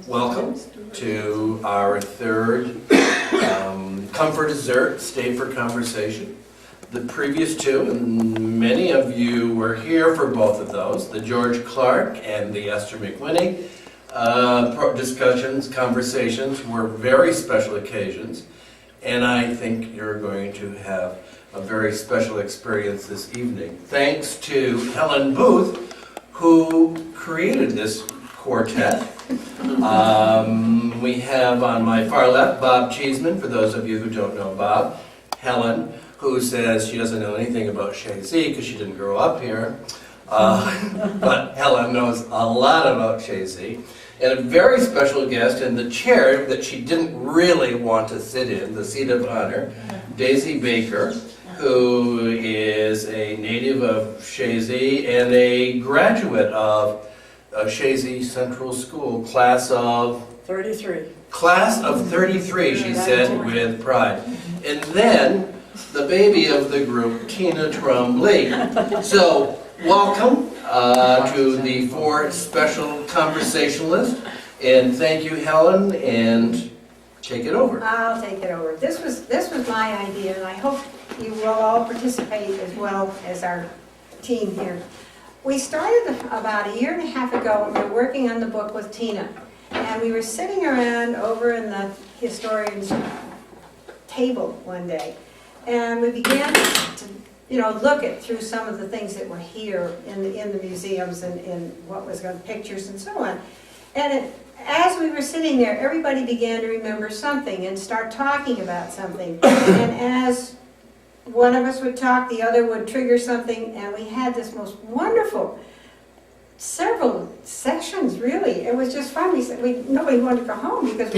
Welcome to our third Comfort Dessert, Stay for Conversation. The previous two, and many of you were here for both of those, the George Clark and the Esther McWhinney discussions, conversations were very special occasions, and I think you're going to have a very special experience this evening. Thanks to Helen Booth, who created this quartet. We have on my far left Bob Cheeseman, for those of you who don't know Bob. Helen, who says she doesn't know anything about Chazy because she didn't grow up here. But Helen knows a lot about Chazy. And a very special guest in the chair that she didn't really want to sit in, the seat of honor, Daisy Baker, who is a native of Chazy and a graduate of Chazy Central School, class of 33. Class of 33, she said with pride. And then the baby of the group, Tina Trombley. So, welcome to the four special conversationalists. And thank you, Helen, and take it over. I'll take it over. This was my idea, and I hope you will all participate as well as our team here. We started about a year and a half ago, and we were working on the book with Tina. And we were sitting around over in the historian's table one day, and we began to look at through some of the things that were here in the museums and in what was on pictures and so on. And as we were sitting there, everybody began to remember something and start talking about something. And as one of us would talk, the other would trigger something, and we had this most wonderful several sessions, really. It was just fun. Nobody wanted to go home because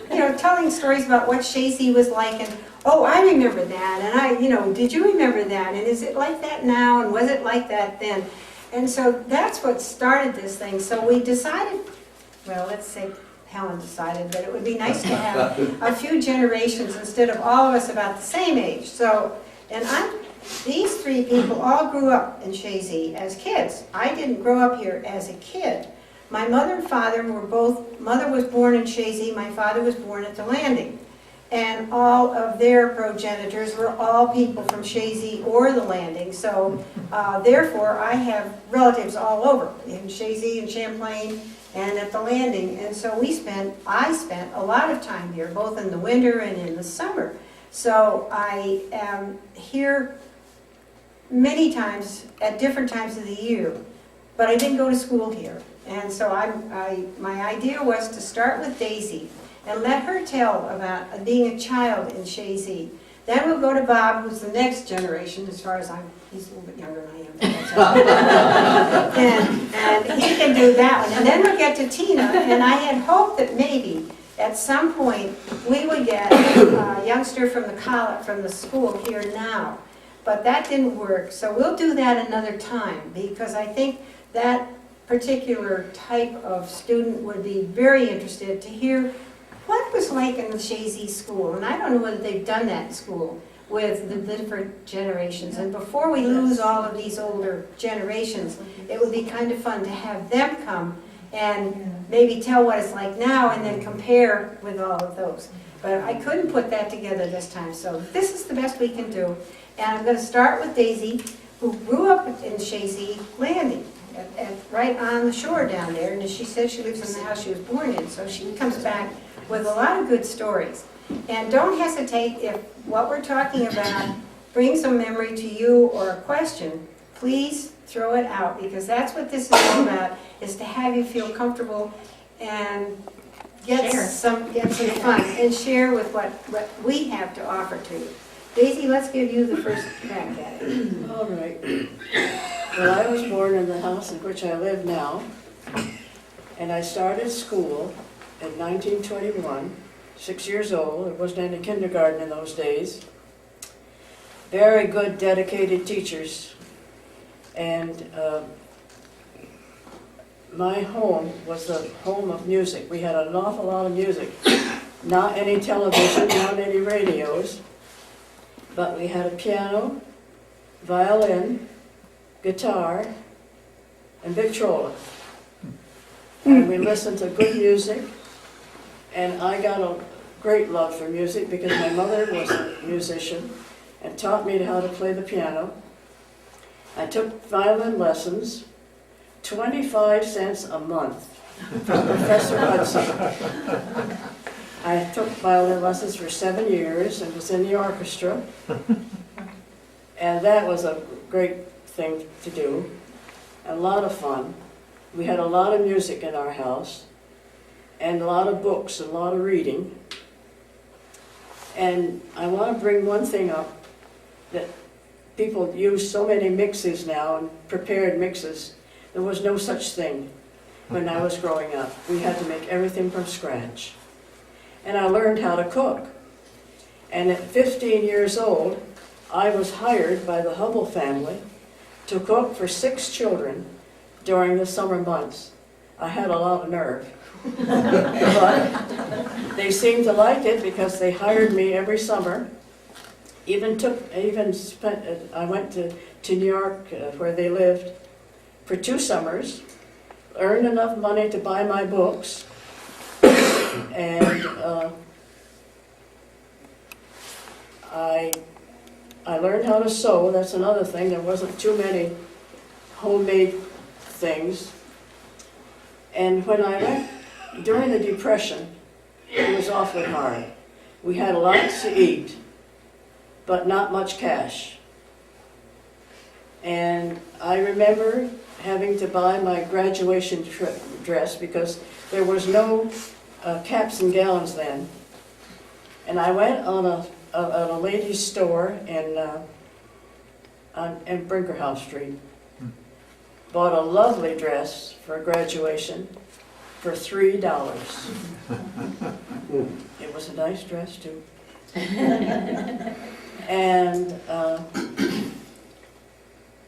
we were telling stories about what Chazy was like, and oh, I remember that, and did you remember that, and is it like that now, and was it like that then? And so that's what started this thing. So we decided, well, let's say Helen decided that it would be nice to have a few generations instead of all of us about the same age. So, these three people all grew up in Chazy as kids. I didn't grow up here as a kid. My mother and father were both, mother was born in Chazy, my father was born at the Landing. And all of their progenitors were all people from Chazy or the Landing. So therefore I have relatives all over, in Chazy and Champlain and at the Landing. And so I spent a lot of time here, both in the winter and in the summer. So I am here many times at different times of the year, but I didn't go to school here. And so my idea was to start with Daisy and let her tell about being a child in Chazy. Then we'll go to Bob, who's the next generation, as far as he's a little bit younger than I am. and he can do that one. And then we'll get to Tina, and I had hoped that maybe at some point we would get a youngster from the school here now. But that didn't work, so we'll do that another time, because I think that particular type of student would be very interested to hear what it was like in the Chazy school. And I don't know whether they've done that in school with the different generations. And before we lose all of these older generations, it would be kind of fun to have them come and maybe tell what it's like now and then compare with all of those. But I couldn't put that together this time, so this is the best we can do. And I'm going to start with Daisy, who grew up in Chazy Landing, right on the shore down there. And as she said, she lives in the house she was born in. So she comes back with a lot of good stories. And don't hesitate if what we're talking about brings some memory to you or a question, please throw it out, because that's what this is all about, is to have you feel comfortable and get some fun and share with what we have to offer to you. Daisy, let's give you the first crack at it. All right. Well, I was born in the house in which I live now, and I started school in 1921, 6 years old. There wasn't any kindergarten in those days. Very good, dedicated teachers. And my home was the home of music. We had an awful lot of music. Not any television, not any radios. But we had a piano, violin, guitar, and Victrola. And we listened to good music, and I got a great love for music because my mother was a musician and taught me how to play the piano. I took violin lessons, 25 cents a month from Professor Hudson. I took violin lessons for 7 years and was in the orchestra. And that was a great thing to do, a lot of fun. We had a lot of music in our house, and a lot of books, a lot of reading. And I want to bring one thing up, that people use so many mixes now, and prepared mixes. There was no such thing when I was growing up. We had to make everything from scratch. And I learned how to cook. And at 15 years old, I was hired by the Hubble family to cook for 6 children during the summer months. I had a lot of nerve. But they seemed to like it because they hired me every summer. I went to New York, where they lived, for 2 summers, earned enough money to buy my books, and I learned how to sew. That's another thing. There wasn't too many homemade things. And when I went, during the Depression, it was awfully hard. We had a lot to eat, but not much cash. And I remember having to buy my graduation dress because there was no caps and gowns then. And I went on a ladies' store in Brinkerhouse Street. Bought a lovely dress for graduation for $3. It was a nice dress too. And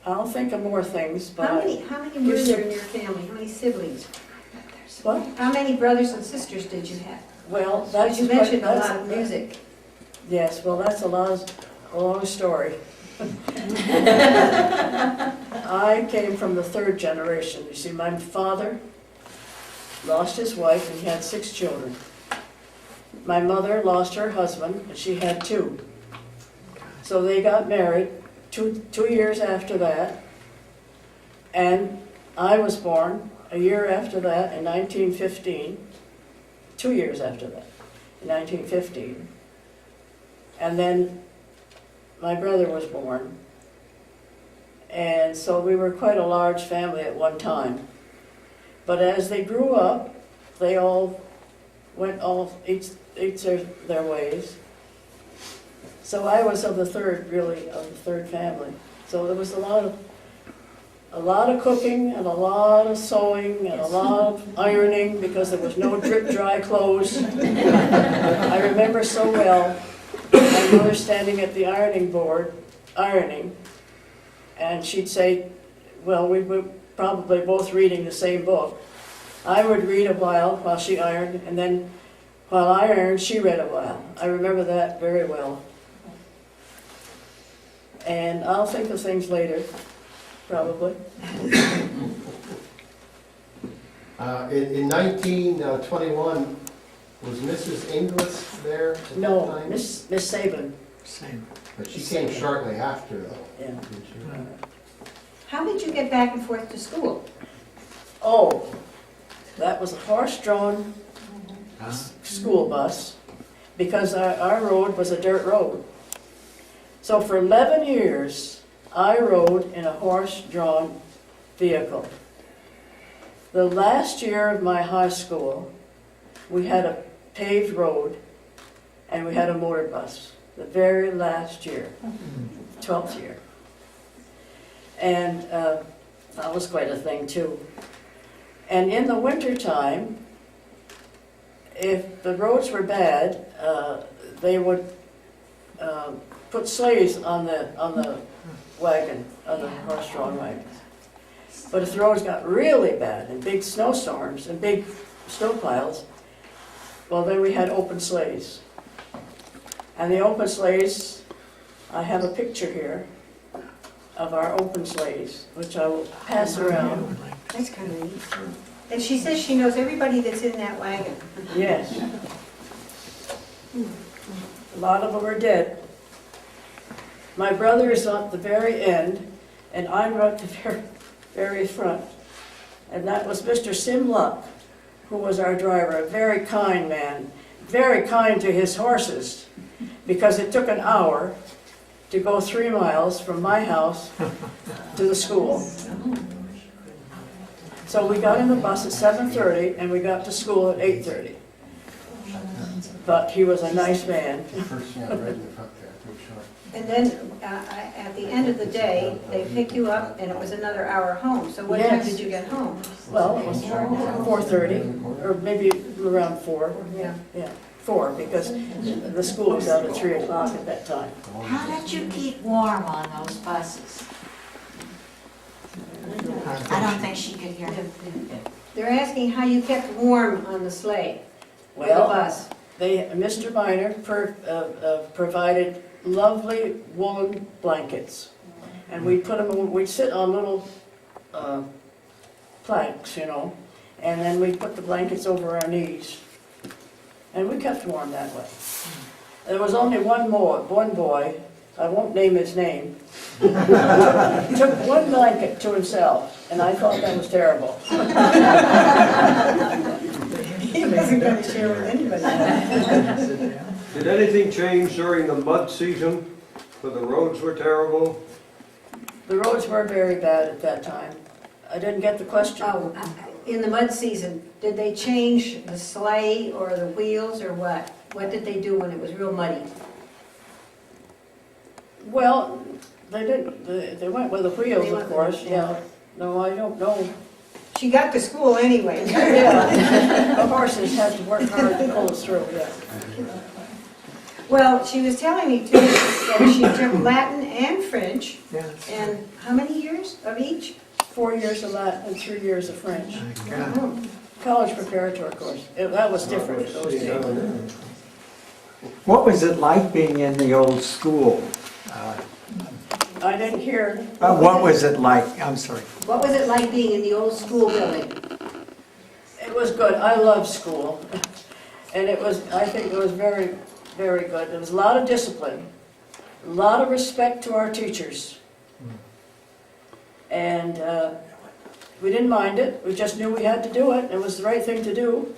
I'll think of more things, but How many were there in your family? How many siblings? what? How many brothers and sisters did you have? Well, that's You mentioned a lot of music. Yes, well, that's a long story. I came from the 3rd generation. You see, my father lost his wife and he had 6 children. My mother lost her husband and she had 2. So they got married 2 years after that, and I was born a year after that in 1915, 2 years after that, in 1915. And then my brother was born. And so we were quite a large family at one time. But as they grew up, they all went each their ways. So I was of the third family. So there was a lot of cooking and a lot of sewing and a lot of ironing because there was no drip dry clothes. I remember so well my mother standing at the ironing board, ironing, and she'd say, well, we were probably both reading the same book. I would read a while she ironed, and then while I ironed, she read a while. I remember that very well. And I'll think of things later, probably. In 1921, was Mrs. Inglis there at that No, time? Miss Sabin. But she came shortly after, though. Yeah. didn't she? How did you get back and forth to school? Oh, that was a horse-drawn school bus because our road was a dirt road. So for 11 years, I rode in a horse-drawn vehicle. The last year of my high school, we had a paved road and we had a motor bus. The very last year, 12th year. And that was quite a thing too. And in the wintertime, if the roads were bad, they would put sleighs on the wagon, on the horse-drawn wagon. But if the roads got really bad and big snowstorms and big snow piles, well, then we had open sleighs. And the open sleighs, I have a picture here of our open sleighs, which I will pass around. That's kind of neat, too. And she says she knows everybody that's in that wagon. Yes. A lot of them are dead. My brother is at the very end, and I'm at the very front. And that was Mr. Sim Luck, who was our driver, a very kind man, very kind to his horses, because it took an hour to go 3 miles from my house to the school. So we got in the bus at 7:30, and we got to school at 8:30. But he was a nice man. First, yeah, right in the front there, make sure. And then, at the end of the day, they pick you up, and it was another hour home. So what time Yes. did you get home? Well, it was 4:30, or maybe around 4. Yeah. Yeah, 4, because the school was out at 3 o'clock at that time. How did you keep warm on those buses? I don't think she could hear. They're asking how you kept warm on the sleigh or the Well, bus. Mr. Miner provided lovely woolen blankets. And we'd put them, we'd sit on little planks, you know, and then we'd put the blankets over our knees. And we kept warm that way. There was only one boy, I won't name his name, took one blanket to himself, and I thought that was terrible. He wasn't going to share with anybody. Did anything change during the mud season, where the roads were terrible? The roads were very bad at that time. I didn't get the question. Oh, in the mud season, did they change the sleigh or the wheels or what? What did they do when it was real muddy? Well, they didn't, they went with the wheels, They went of with course, the- yeah. No, I don't know. She got to school anyway. Yeah, the horses had to work hard to pull us through, yeah. Well, she was telling me too that she took Latin and French, Yes. and how many years of each? 4 years of Latin and 3 years of French. Oh. College preparatory course. That was different in those days. What was it like being in the old school? I didn't hear. What was it like? I'm sorry. What was it like being in the old school building? It was good. I loved school. And I think it was very, very good. There was a lot of discipline, a lot of respect to our teachers. And we didn't mind it. We just knew we had to do it. It was the right thing to do.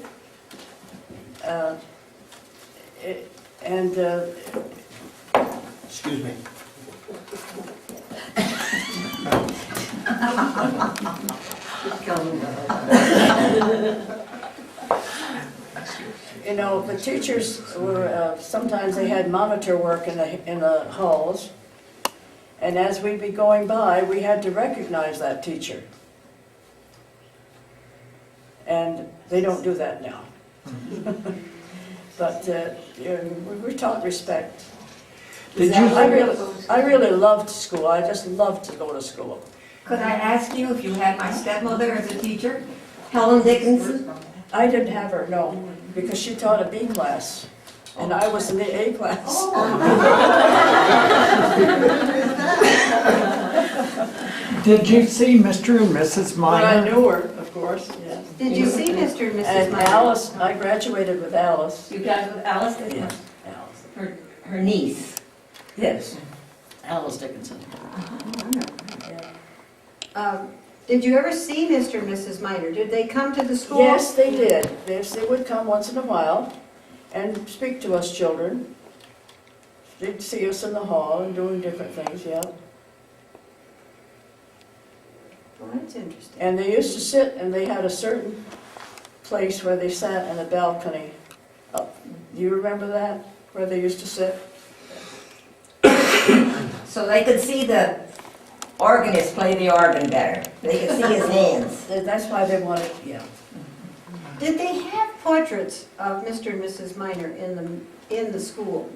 Excuse me. You know, the teachers were, sometimes they had monitor work in the halls. And as we'd be going by, we had to recognize that teacher. And they don't do that now. But we were taught respect. Did you? I really loved school. I just loved to go to school. Could I ask you if you had my stepmother as a teacher, Helen Dickinson? I didn't have her, no, because she taught a B class, and I was in the A class. Did you see Mr. and Mrs. But I Minor? knew her, of course, yes. Did you see Mr. and Mrs. And Meyer? Alice, I graduated with Alice. You guys with Alice Yes, Dickinson? Alice. Her niece. Yes, Alice Dickinson. Yeah. Did you ever see Mr. and Mrs. Miner? Did they come to the school? Yes, they did. Yes, they would come once in a while and speak to us children. They'd see us in the hall and doing different things, yeah. Well, that's interesting. And they used to sit, and they had a certain place where they sat in a balcony. Do you remember that, where they used to sit? So they could see the organist play the organ better. They could see his hands. That's why they wanted, yeah. Did they have portraits of Mr. and Mrs. Miner in the school?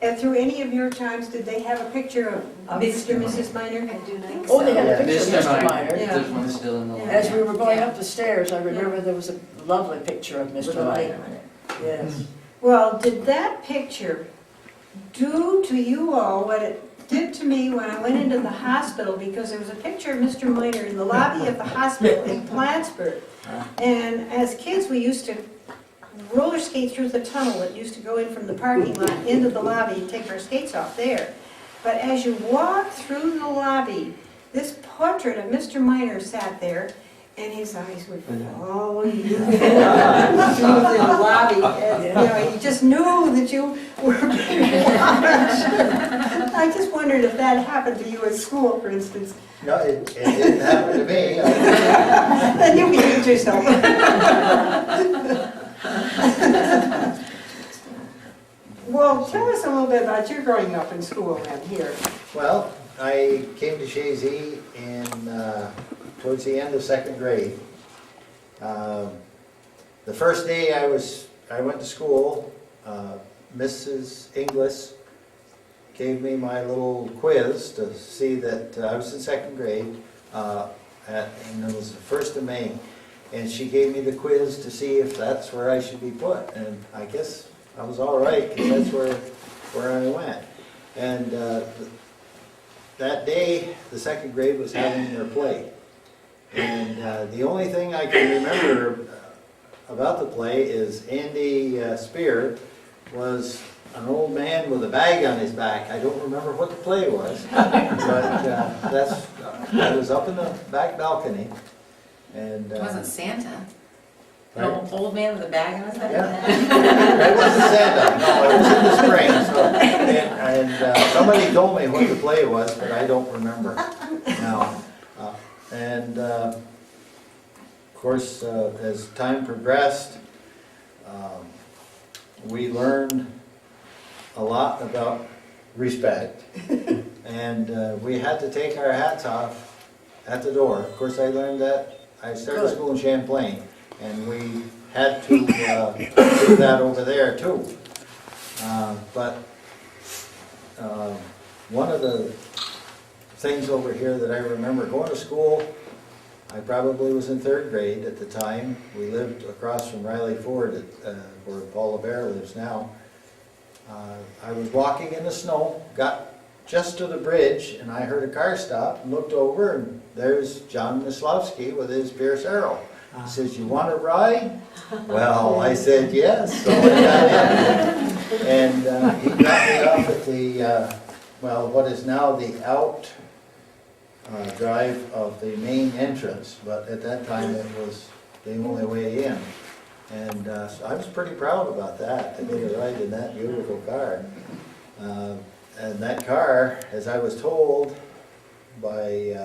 And through any of your times, did they have a picture of Mr. and Mrs. Miner? I do think Oh, they had a picture of Mr. Mr. Minor. Minor. Yeah. There's one still in the Yeah. line. As we were going up the stairs, I remember there was a lovely picture of With Mr. a light Minor. on it. Yes. Well, did that picture do to you all what it did to me when I went into the hospital, because there was a picture of Mr. Miner in the lobby of the hospital in Plattsburgh. And as kids, we used to roller skate through the tunnel that used to go in from the parking lot into the lobby and take our skates off there. But as you walk through the lobby, this portrait of Mr. Miner sat there, and his eyes would follow you through the lobby. And, you know, he just knew that you were being watched. I just wondered if that happened to you at school, for instance. No, it didn't happen to me. Then you behaved yourself. Well, tell us a little bit about your growing up in school then here. Well, I came to Chazy in towards the end of second grade. The first day I went to school, Mrs. Inglis gave me my little quiz to see that I was in second grade, and it was the 1st of May, and she gave me the quiz to see if that's where I should be put, and I guess I was all right, because that's where I went. And that day, the second grade was having their play. And the only thing I can remember about the play is Andy Spear was an old man with a bag on his back. I don't remember what the play was, but I was up in the back balcony. And It wasn't Santa. An right? old man with a bag on his head? Yeah. It wasn't Santa, no, it was in the spring. So, and somebody told me what the play was, but I don't remember now. And of course, as time progressed, we learned a lot about respect. And we had to take our hats off at the door. Of course, I learned that. I started school in Champlain, and we had to do that over there too. But one of the things over here that I remember going to school, I probably was in 3rd grade at the time. We lived across from Riley Ford, where Paul LeBear lives now. I was walking in the snow, got just to the bridge, and I heard a car stop, and looked over, and there's John Mislavsky with his Pierce Arrow. He says, "You want to ride?" Well, I said yes, so I got in. And he got me off at the, well, what is now the out drive of the main entrance, but at that time it was the only way in. And so I was pretty proud about that, to get a ride in that beautiful car. And that car, as I was told by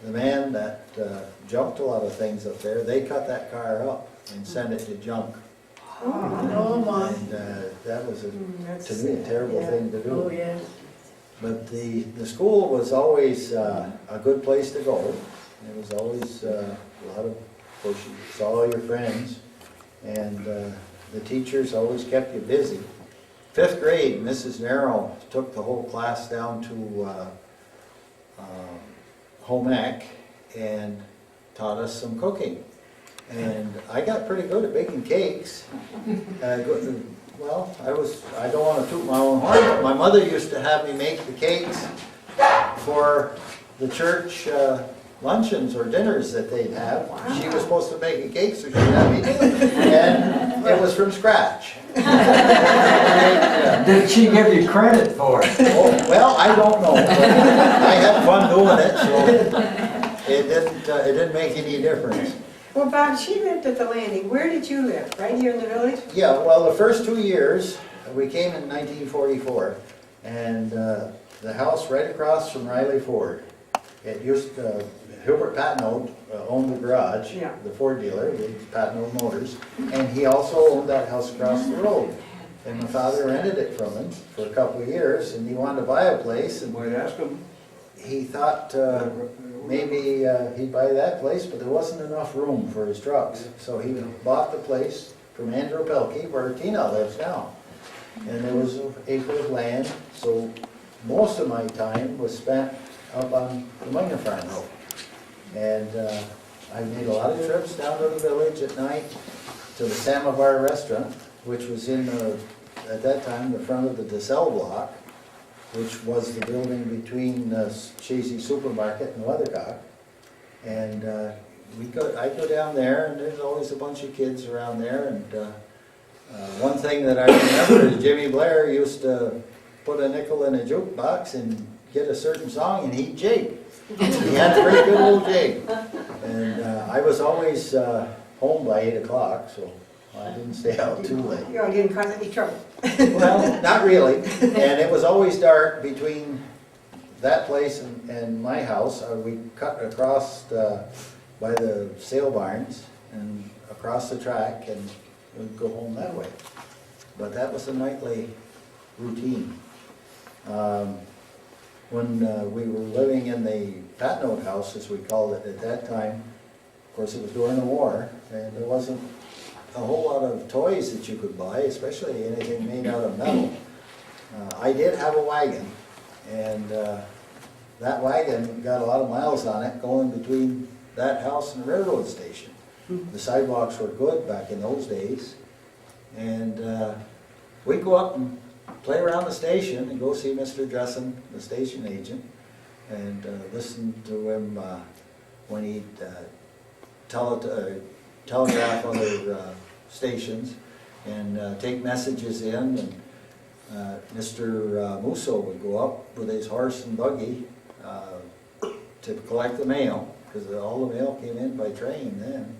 the man that junked a lot of things up there, they cut that car up and sent it to junk. Oh, my. And that was, to me, a terrible thing to do. Oh, yes. But the school was always a good place to go. It was always a lot of, of course, you saw all your friends, and the teachers always kept you busy. 5th grade, Mrs. Narrow took the whole class down to home ec and taught us some cooking. And I got pretty good at baking cakes. Well, I don't want to toot my own horn, but my mother used to have me make the cakes for the church luncheons or dinners that they'd have. Wow. She was supposed to make a cake, so she'd have me do it. And it was from scratch. Did she give you credit for it? Oh, well, I don't know, but I had fun doing it, so it didn't make any difference. Well, Bob, she lived at the Landing. Where did you live? Right here in the village? Yeah, well, the first 2 years, we came in 1944, and the house right across from Riley Ford. It used to, Hubert Patnaud owned the garage, the Ford dealer, with Patnaud Motors, and he also owned that house across the road. And my father rented it from him for a couple of years, and he wanted to buy a place, and Might ask him. he thought maybe he'd buy that place, but there wasn't enough room for his trucks. So he bought the place from Andrew Pelkey, where Tina lives now. And there was an acre of land, so most of my time was spent up on the Minor Farm Road. And I made a lot of trips down to the village at night to the Samovar restaurant, which was in, at that time, the front of the DeSalle block, which was the building between Chazy Supermarket and Weathercock. And I'd go down there, and there's always a bunch of kids around there. And one thing that I remember is Jimmy Blair used to put a nickel in a jukebox and get a certain song, and he'd jig. He had a very good little jig. And I was always home by 8 o'clock, so I didn't stay out too late. You didn't cause any trouble. Well, not really. And it was always dark between that place and my house. We cut across by the sale barns and across the track, and we'd go home that way. But that was a nightly routine. When we were living in the Pat Note house, as we called it at that time, of course it was during the war, and there wasn't a whole lot of toys that you could buy, especially anything made out of metal. I did have a wagon, and that wagon got a lot of miles on it going between that house and the railroad station. The sidewalks were good back in those days, and we'd go up and play around the station and go see Mr. Dressen, the station agent, and listen to him when he'd telegraph other stations and take messages in. And Mr. Musso would go up with his horse and buggy to collect the mail, because all the mail came in by train then.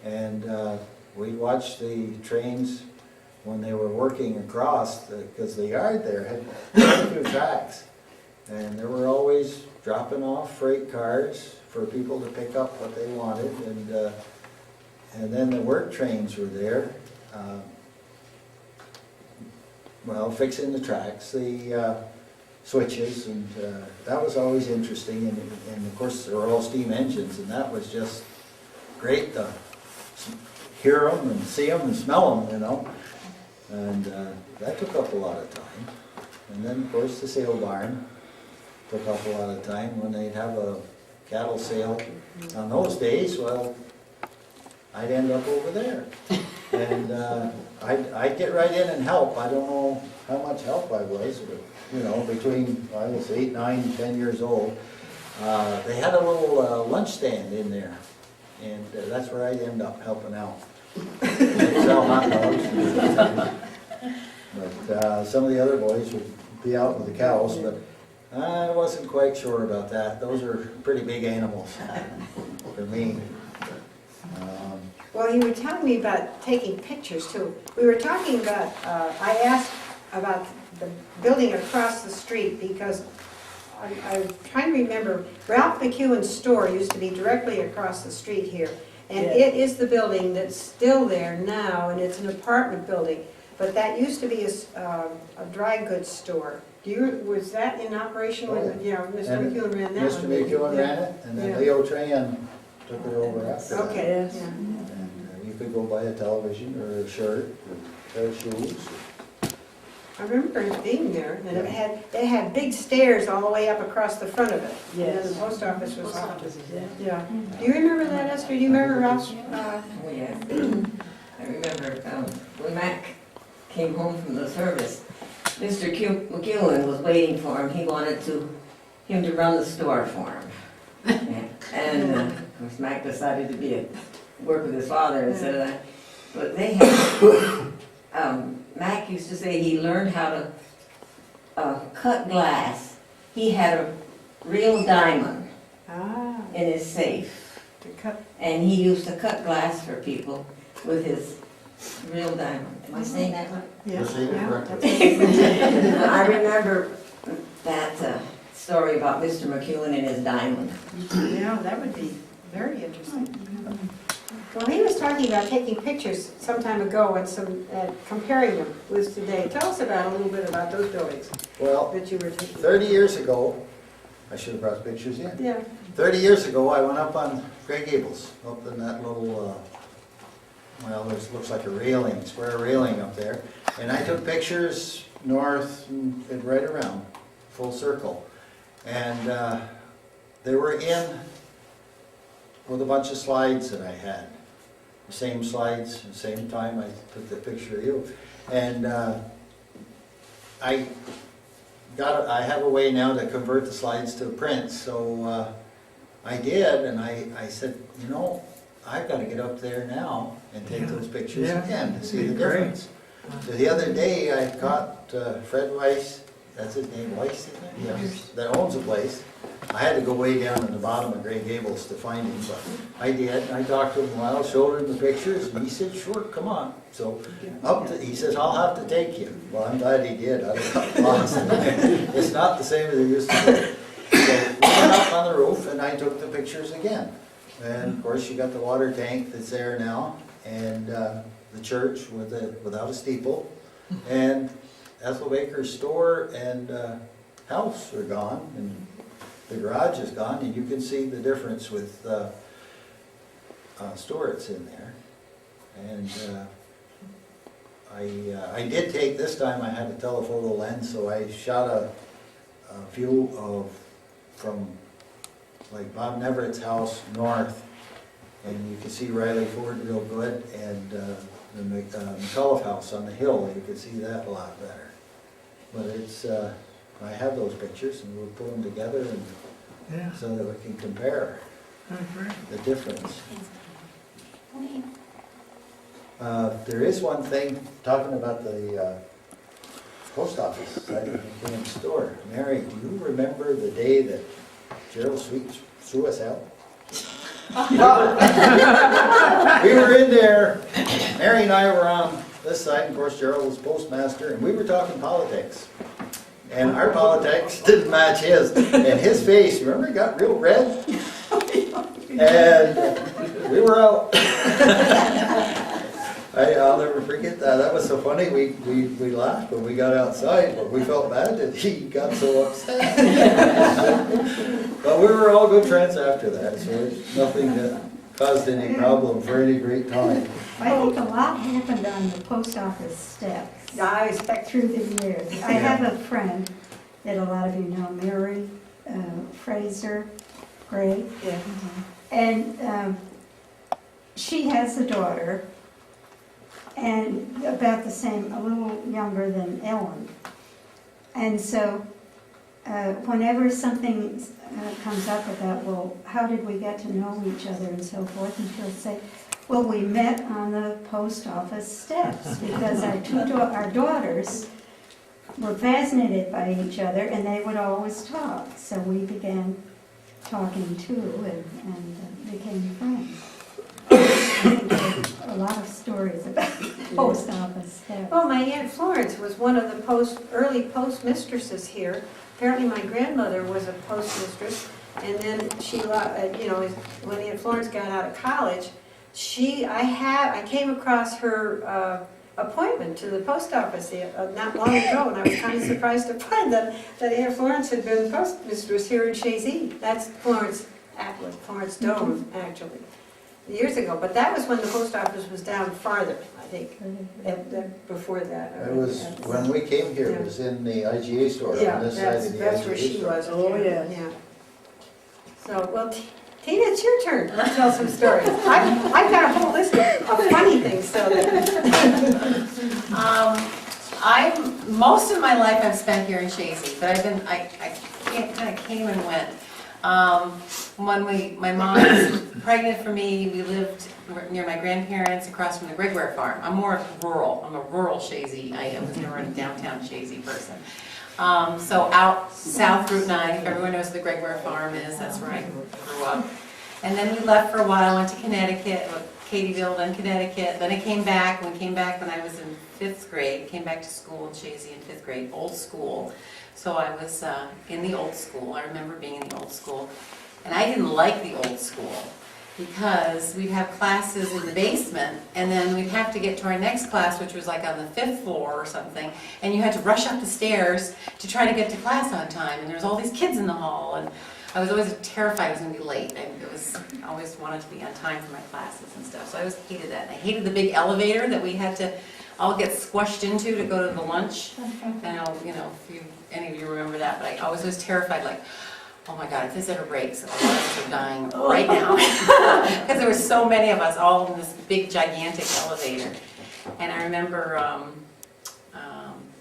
And we'd watch the trains when they were working across, because the yard there had quite a few tracks. And there were always dropping off freight cars for people to pick up what they wanted. And then the work trains were there, well, fixing the tracks, the switches, and that was always interesting. And of course, they were all steam engines, and that was just great to hear them and see them and smell them, you know. And that took up a lot of time. And then, of course, the sale barn took up a lot of time when they'd have a cattle sale. On those days, well, I'd end up over there. And I'd get right in and help. I don't know how much help I was, but, you know, between, I was 8, 9, 10 years old. They had a little lunch stand in there, and that's where I'd end up helping out. Sell hot dogs. But some of the other boys would be out with the cows, but I wasn't quite sure about that. Those are pretty big animals for me. Well, you were telling me about taking pictures too. We were talking about, I asked about the building across the street because I'm trying to remember, Ralph McEwen's store used to be directly across the street here. And it is the building that's still there now, and it's an apartment building. But that used to be a dry goods store. Was that in operation when, Mr. McEwen ran that Mr. one? McEwen ran it, and then Leo Tran took it over after that. Okay, yeah. And you could go buy a television or a shirt or a pair of shoes. I remember it being there, and it had big stairs all the way up across the front of it. Yes. And then the post office was off. Yeah. Yeah. Do you remember that, Esther? Do you remember Ralph's? Oh, yes. I remember when Mac came home from the service, Mr. McEwen was waiting for him. He wanted him to run the store for him. And of course, Mac decided to work with his father instead of that. But they had, Mac used to say he learned how to cut glass. He had a real diamond in his safe. And he used to cut glass for people with his real diamond. Am I saying that right? You're saying it correctly. I remember that story about Mr. McEwen and his diamond. Yeah, that would be very interesting. Well, he was talking about taking pictures some time ago and comparing them with today. Tell us a little bit about those buildings Well, that you were taking. 30 years ago, I should have brought pictures in. Yeah. 30 years ago, I went up on Grey Gables, up in that little, well, it looks like a railing, square railing up there. And I took pictures north and right around, full circle. And they were in with a bunch of slides that I had. The same slides, the same time I took the picture of you. And I I have a way now to convert the slides to prints, so I did, and I said, you know, I've got to get up there now and take those pictures Yeah. again to see the Great. difference. So the other day, I caught Fred Weiss, that's his name, Weiss, isn't it? Yes. That owns the place. I had to go way down in the bottom of Gray Gables to find him, but I did. And I talked to him a while, showed him the pictures, and he said, sure, come on. So he says, I'll have to take you. Well, I'm glad he did. I got lost. It's not the same as it used to be. So we went up on the roof, and I took the pictures again. And of course, you got the water tank that's there now, and the church without a steeple, and Ethel Baker's store and house are gone, and the garage is gone, and you can see the difference with Stewart's in there. And I did take, this time I had a telephoto lens, so I shot a view from like Bob Neverett's house north, and you can see Riley Ford real good, and the McCullough house on the hill, you can see that a lot better. But it's, I have those pictures, and we'll put them together and Yeah. so that we can compare the difference. There is one thing, talking about the post office side of the McCann store. Mary, do you remember the day that Gerald Sweet threw us out? We were in there, Mary and I were on this side, and of course Gerald was postmaster, and we were talking politics. And our politics didn't match his, and his face, remember, he got real red? And we were out. I'll never forget that. That was so funny. We laughed when we got outside, but we felt bad that he got so upset. But we were all good friends after that, so it's nothing that caused any problem for any great time. I think a lot happened on the post office steps I expect through the years. I have a friend that a lot of you know, Mary Fraser Gray, Yeah. and she has a daughter, and about the same, a little younger than Ellen. And so whenever something comes up about, well, how did we get to know each other and so forth, and she'll say, well, we met on the post office steps because our daughters were fascinated by each other, and they would always talk. So we began talking too, and became friends. I think there's a lot of stories about the post office steps. Well, my Aunt Florence was one of the early postmistresses here. Apparently my grandmother was a postmistress, and then she, when Aunt Florence got out of college, I came across her appointment to the post office not long ago, and I was kind of surprised to find that Aunt Florence had been postmistress here in Chazy. That's Florence Atwood, Florence Doan, actually, years ago. But that was when the post office was down farther, I think, before that. It was, when we came here, it was in the IGA store Yeah, on this side of the that's where IGA she store. was. Oh, yes. Yeah. So, well, Tina, it's your turn to tell some stories. I've got a whole list of funny things, so that. Most of my life I've spent here in Chazy, but I kind of came and went. When my mom was pregnant for me, we lived near my grandparents across from the Grigware farm. I'm more rural. I'm a rural Chazy. I was never a downtown Chazy person. So out south Route 9, if everyone knows where the Grigware farm is, that's where I grew up. And then we left for a while, went to Connecticut, Katyville, then Connecticut. Then I came back. We came back when I was in 5th grade, came back to school in Chazy in 5th grade, old school. So I was in the old school. I remember being in the old school. And I didn't like the old school because we'd have classes in the basement, and then we'd have to get to our next class, which was like on the 5th floor or something, and you had to rush up the stairs to try to get to class on time, and there was all these kids in the hall, and I was always terrified I was going to be late. I always wanted to be on time for my classes and stuff, so I always hated that. I hated the big elevator that we had to all get squashed into to go to the lunch. I know, if any of you remember that, but I was terrified, like, oh my God, if this ever breaks, all of us are dying right now. Because there were so many of us all in this big, gigantic elevator. And I remember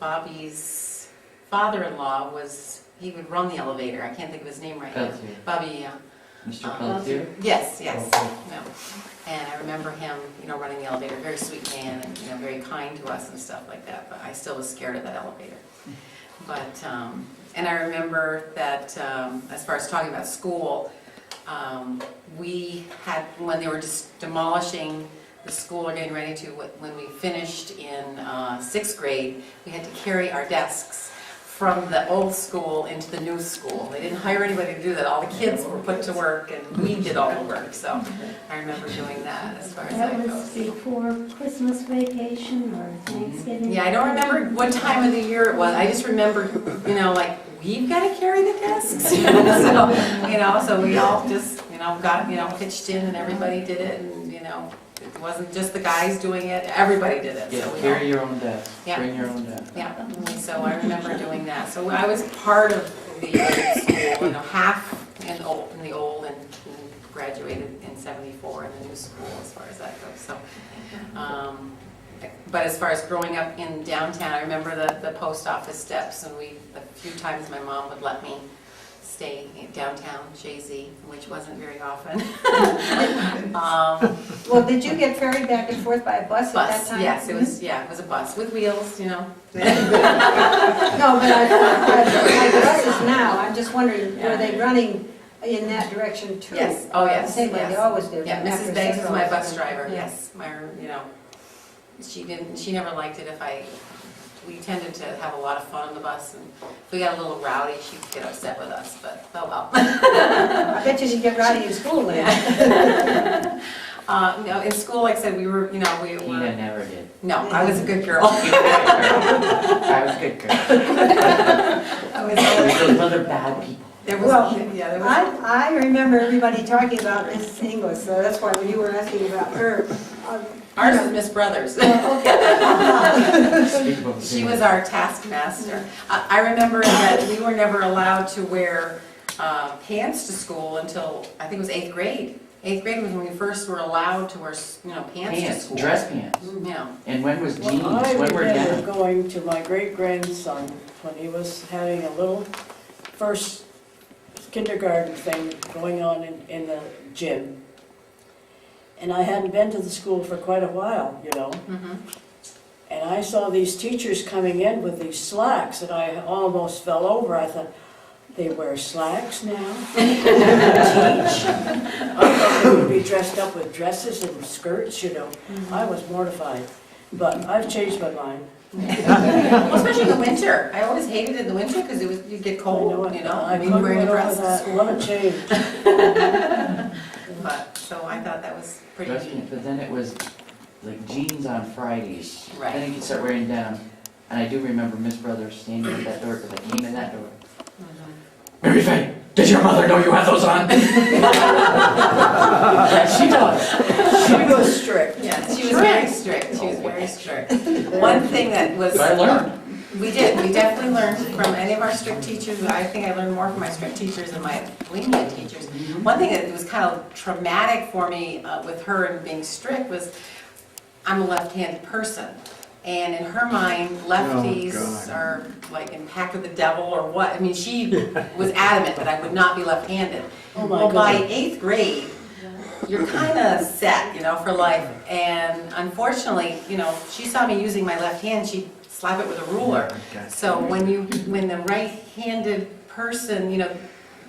Bobby's father-in-law he would run the elevator. I can't think of his name right now. Pelletier. Bobby, yeah. Mr. Pelletier? Yes. Okay. No. And I remember him, running the elevator, very sweet man, and, very kind to us and stuff like that, but I still was scared of that elevator. But, and I remember that, as far as talking about school, we had, when they were just demolishing the school or getting ready to, when we finished in 6th grade, we had to carry our desks from the old school into the new school. They didn't hire anybody to do that. All the kids were put to work and we did all the work. So I remember doing that as far as that That was goes. before Christmas vacation or Thanksgiving? Yeah, I don't remember what time of the year it was. I just remember, like, we've got to carry the desks. So we all just, got, pitched in and everybody did it. And, it wasn't just the guys doing it. Everybody did it. Yeah, So we carry all- your own desk, Yeah. bring your own desk. Yeah, so I remember doing that. So I was part of the old school, half in the old and graduated in '74 in the new school as far as that goes. So, but as far as growing up in downtown, I remember the post office steps, and a few times my mom would let me stay in downtown Chazy, which wasn't very often. Well, did you get ferried back and forth by a bus at that Bus, time? yes, it was a bus with wheels, No, but like buses now, I'm just wondering, were they running in that direction too? Yes, oh yes, Same way they yes. always do. Yeah, after Mrs. Banks was my several- bus driver, Yeah. yes, she never liked it we tended to have a lot of fun on the bus, and if we got a little rowdy, she'd get upset with us, but oh well. I bet you she'd get rowdy in school then. No, in school, like I said, we were. Tina never did. No, I was a good girl. I was a good girl. I was always, Those other bad people. there was, there was. I remember everybody talking about Mrs. Inglis, so that's why when you were asking about her. Ours was Miss Brothers. Speak about She was our taskmaster. I remember that we were never allowed to wear pants to school until, I think it was 8th grade. 8th grade was when we first were allowed to wear, pants to Pants, school. dress pants. Yeah. And when was jeans? Well, I When were remember down? going to my great-grandson when he was having a little first kindergarten thing going on in the gym. And I hadn't been to the school for quite a while, Mm-hmm. And I saw these teachers coming in with these slacks, and I almost fell over. I thought, they wear slacks now? Teach? I thought they would be dressed up with dresses and skirts, I was mortified. But I've changed my mind. Well, especially in the winter. I always hated it in the winter because you'd get cold, I mean, wearing a dress to that. school. What a change. But, so I thought that was pretty Dress neat. pants, but then it was like jeans on Fridays. Right. Then you could start wearing denim. And I do remember Miss Brothers standing at that door because I came in that door. Mhm. Mary Faye, does your mother know you have those on? She does. She was strict. Yeah, she was very strict. She was very strict. One thing that was. But I learned. We did. We definitely learned from any of our strict teachers. I think I learned more from my strict teachers than my lenient teachers. One thing that was kind of traumatic for me with her and being strict was I'm a left-handed person. And in her mind, lefties are like in pact with the devil or what. I mean, she was adamant that I would not be left-handed. Oh my Well, by goodness. 8th grade, you're kind of set, for life. And unfortunately, she saw me using my left hand, she'd slap it with a ruler. So when the right-handed person,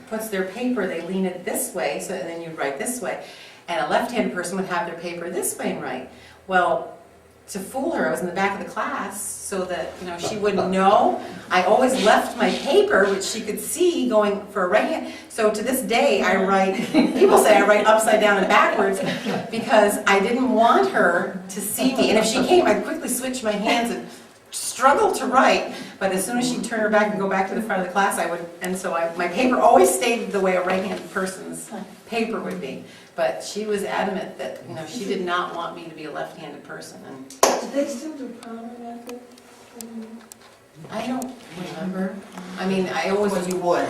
puts their paper, they lean it this way, so and then you write this way. And a left-handed person would have their paper this way and write. Well, to fool her, I was in the back of the class so that, she wouldn't know. I always left my paper, which she could see, going for a right hand. So to this day, I write, people say I write upside down and backwards because I didn't want her to see me. And if she came, I'd quickly switch my hands and struggle to write. But as soon as she'd turn her back and go back to the front of the class, I would, and so my paper always stayed the way a right-handed person's paper would be. But she was adamant that, she did not want me to be a left-handed person. And Do they still do powder method? I don't remember. I mean, I always was. You would.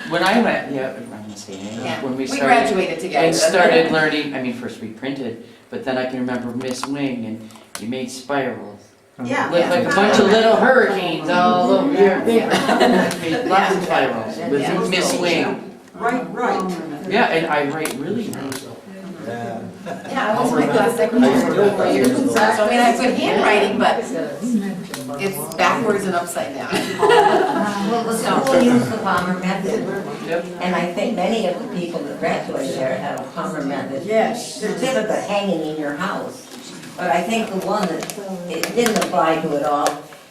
When I went, I'm gonna say, Yeah. when we We started. graduated together. And started learning, first we printed, but then I can remember Miss Wing and you made spirals. Yeah. With like a bunch of little hurricanes all over your thing. Lots of spirals with Miss Wing. Right. Yeah, and I write really nice. Yeah. Yeah, I was my class secretary for 4 years. So I mean, I have good handwriting, but it's backwards and upside down. Well, the school used the Palmer method, and I think many of the people that graduate there have a Palmer method Yes. certificate hanging in your house. But I think the one that it didn't apply to at all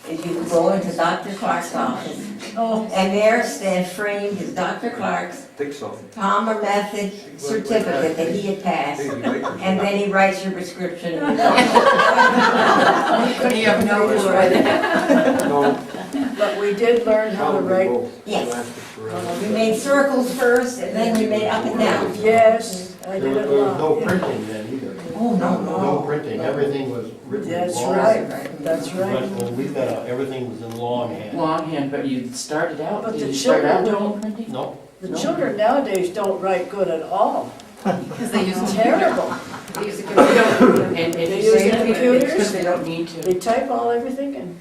is you go into Dr. Clark's office, and there stand framed is Dr. Clark's Think so. Palmer method certificate that he had passed, and then he writes your prescription. And You have no clue. No, But we did learn how to probably write. both. Yes. Lasted forever. We made circles first, and then we made up and down. Yes, I There did it a was no lot. printing then either. Oh, no, No printing, everything was written That's long. right, that's But right. when we got out, everything was in longhand. Longhand, but you started out, But did the you start out children doing don't- printing? No, The children nowadays don't write good at all. Because they use Terrible. They use a computer. And They if you use say the it, it's computers. because they don't need to. They type all everything in.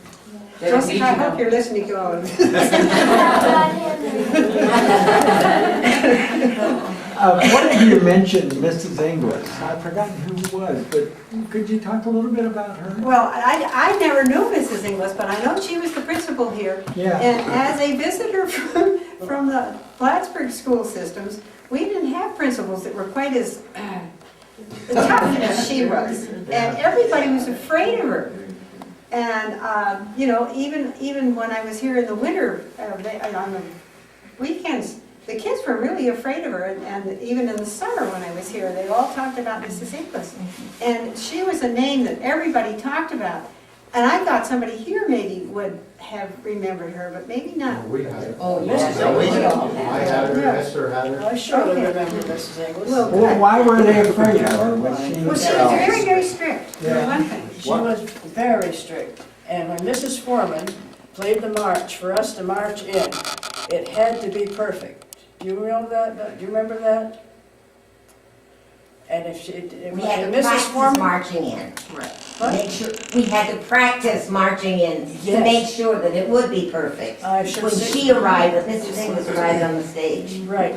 They don't Joseph, need I to hope know. you're listening to all of this. One of you mentioned Mrs. Inglis. I've forgotten who it was, but could you talk a little bit about her? Well, I never knew Mrs. Inglis, but I know she was the principal here. Yeah. And as a visitor from the Plattsburgh school systems, we didn't have principals that were quite as tough as she was. And everybody was afraid of her. And, you know, even when I was here in the winter, on the weekends, the kids were really afraid of her. And even in the summer when I was here, they all talked about Mrs. Inglis. And she was a name that everybody talked about. And I thought somebody here maybe would have remembered her, but maybe not. we had it. Oh, Yeah, yes. we had it. all I had had her, Yeah. Esther had her. I surely Okay. remember Mrs. Inglis. Well, Well, why were they afraid of her? Was she? Well, she was very, very strict, for Yeah. one thing. She was very strict. And when Mrs. Foreman played the march for us to march in, it had to be perfect. Do you know that? Do you remember that? And if she, We had to Mrs. practice Foreman, marching in. What? Make sure, we had to practice marching in to Yes. make sure that it would be perfect. I should When say. she arrived, Mrs. Inglis arrived on the stage. Right,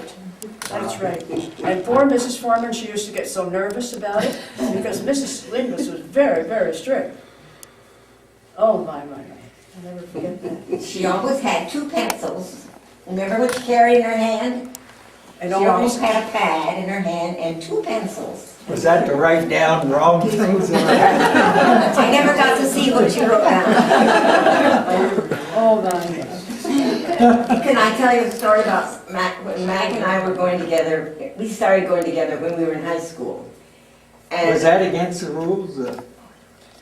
that's right. And poor Mrs. Foreman, she used to get so nervous about it because Mrs. Inglis was very, very strict. Oh, my. I'll never forget that. She always had 2 pencils. Remember what she carried in her hand? And She always always, had a pad in her hand and 2 pencils. Was that to write down wrong things? I never got to see what she wrote down. oh, my. Can I tell you a story about Mac? When Mac and I were going together, we started going together when we were in high school. And Was that against the rules?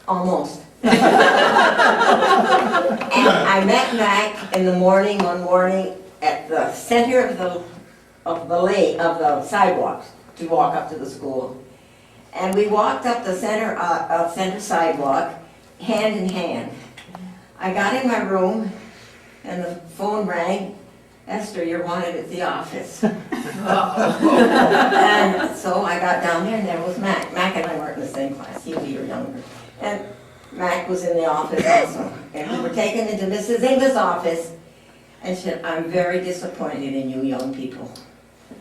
almost. And I met Mac in the morning, one morning, at the center of the sidewalk to walk up to the school. And we walked up the center sidewalk, hand in hand. I got in my room, and the phone rang. Esther, you're wanted at the office. And so I got down there, and there was Mac. Mac and I weren't in the same class. He was a year younger. And Mac was in the office also. And we were taken into Mrs. Inglis' office, and she said, I'm very disappointed in you young people,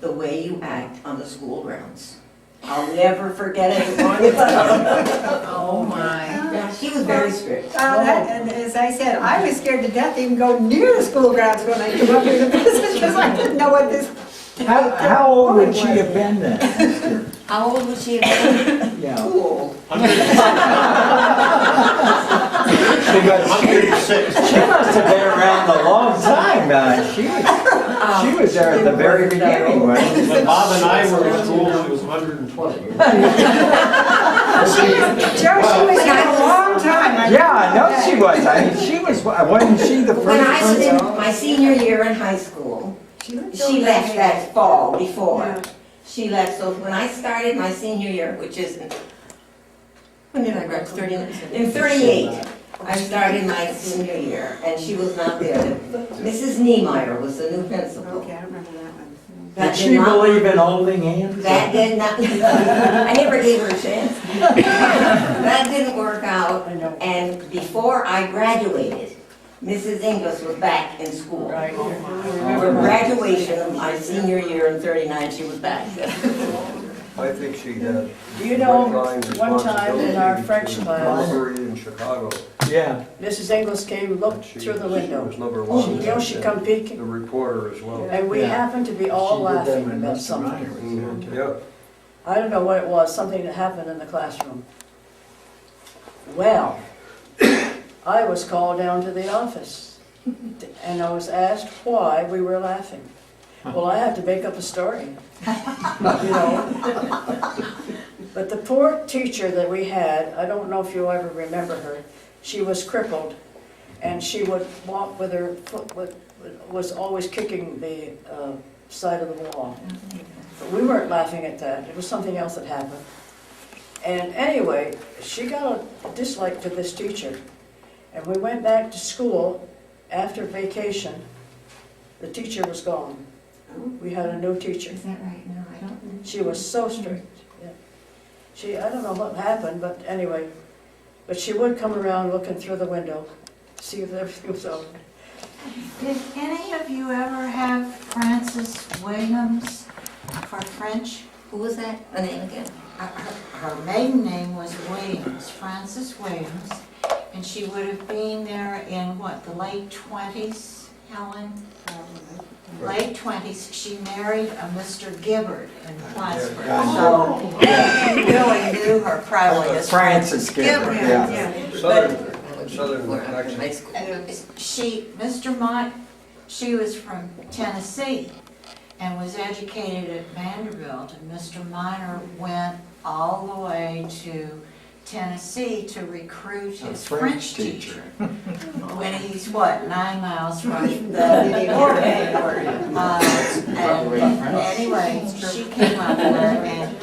the way you act on the school grounds. I'll never forget it as long as I live. Oh, my. Yeah, she was very strict. And as I said, I was scared to death to even go near the school grounds when I came up here to visit, because I didn't know what this. How old would she have been then? How old was she? Too Yeah. old. 106. She must have been around a long time. She was there at the very beginning, wasn't she? When Bob and I were in school, she was 120. Joe, she was here a long time. Yeah, I know she was. I mean, wasn't she the When I first was in person? my senior year in high school, she left that fall before. She left, so when I started my senior year, which is, when did I graduate? In 38, I started my senior year, and she was not there. Mrs. Niemeyer was the new principal. Okay, I remember that one. That Did she not- believe in holding hands? That did not, I never gave her a chance. That didn't work out, and before I graduated, Mrs. Inglis was back in school. Right. For graduation of my senior year in '39, she was back. I think she had. Do you know, direct line one time in our responsibility French to class, Marbury in Chicago. Yeah. Mrs. Inglis came, looked and she- through the She window. was number She, one. you know, she come The peeking, reporter as well. and we Yeah. happened to be all She did that laughing when about Mr. something. Minor was Mhm, there. Yep. I don't know what it was, something that happened in the classroom. Well, I was called down to the office, and I was asked why we were laughing. Well, I have to make up a story, you know. But the poor teacher that we had, I don't know if you'll ever remember her, she was crippled, and she would walk with her foot, was always kicking the side of the wall. But we weren't laughing at that, it was something else that happened. And anyway, she got a dislike for this teacher. And we went back to school after vacation. The teacher was gone. We had a new teacher. Is that right? No, I don't know. She was so strict. Yeah. I don't know what happened, but anyway. But she would come around looking through the window, see if everything was over. Did any of you ever have Frances Williams for French? Who was that? The name again? Her maiden name was Williams, Frances Williams, and she would have been there in what, the late 20s, Helen? Late 20s. She married a Mr. Gibbard in Plattsburgh, so you really knew her probably as Frances Gibbard, yeah. Southern accent. High school. She was from Tennessee and was educated at Vanderbilt, and Mr. Minor went all the way to Tennessee to recruit his French teacher. When he's, what, 9 miles from the airport. And anyway, she came up there, and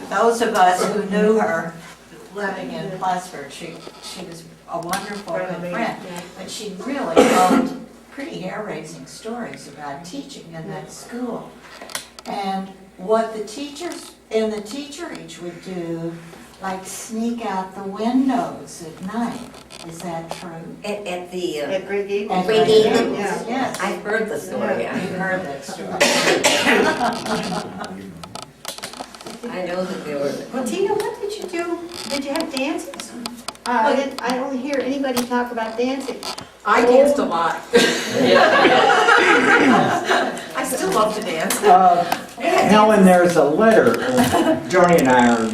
those of us who knew her living in Plattsburgh, she was a wonderful good friend, but she really told pretty hair-raising stories about teaching in that school. And what the teachers in the teacherage would do, like sneak out the windows at night. Is that true? At the, At Great Eagle. At Great Eagle? Yes. I've heard the story. You've heard that story. I know that they were. Well, Tina, what did you do? Did you have dances? I don't hear anybody talk about dancing. I danced a lot. I still love to dance. Helen, there's a letter, Joni and I are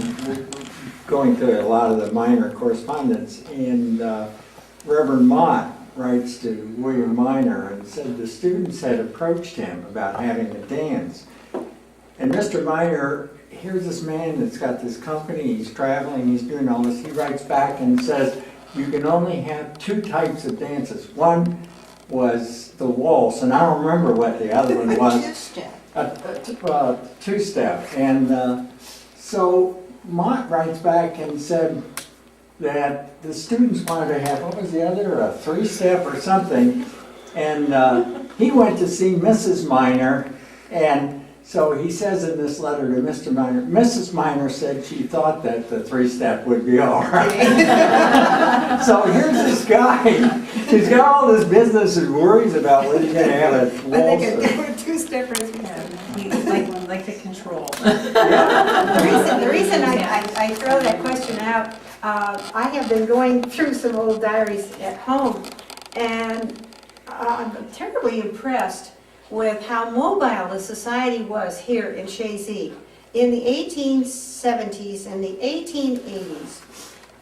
going through a lot of the minor correspondence, and Reverend Mott writes to William Minor and said the students had approached him about having a dance. And Mr. Minor, here's this man that's got this company, he's traveling, he's doing all this, he writes back and says, you can only have 2 types of dances. One was the waltz, and I don't remember what the other one was. Two-step. And so Mott writes back and said that the students wanted to have, what was the other, a 3-step or something. And he went to see Mrs. Minor, and so he says in this letter to Mr. Minor, Mrs. Minor said she thought that the 3-step would be all right. So here's this guy, he's got all this business and worries about whether he's going to have a waltz. Two-steppers. Like the control. The reason I throw that question out, I have been going through some old diaries at home, and I'm terribly impressed with how mobile the society was here in Chazy. In the 1870s and the 1880s,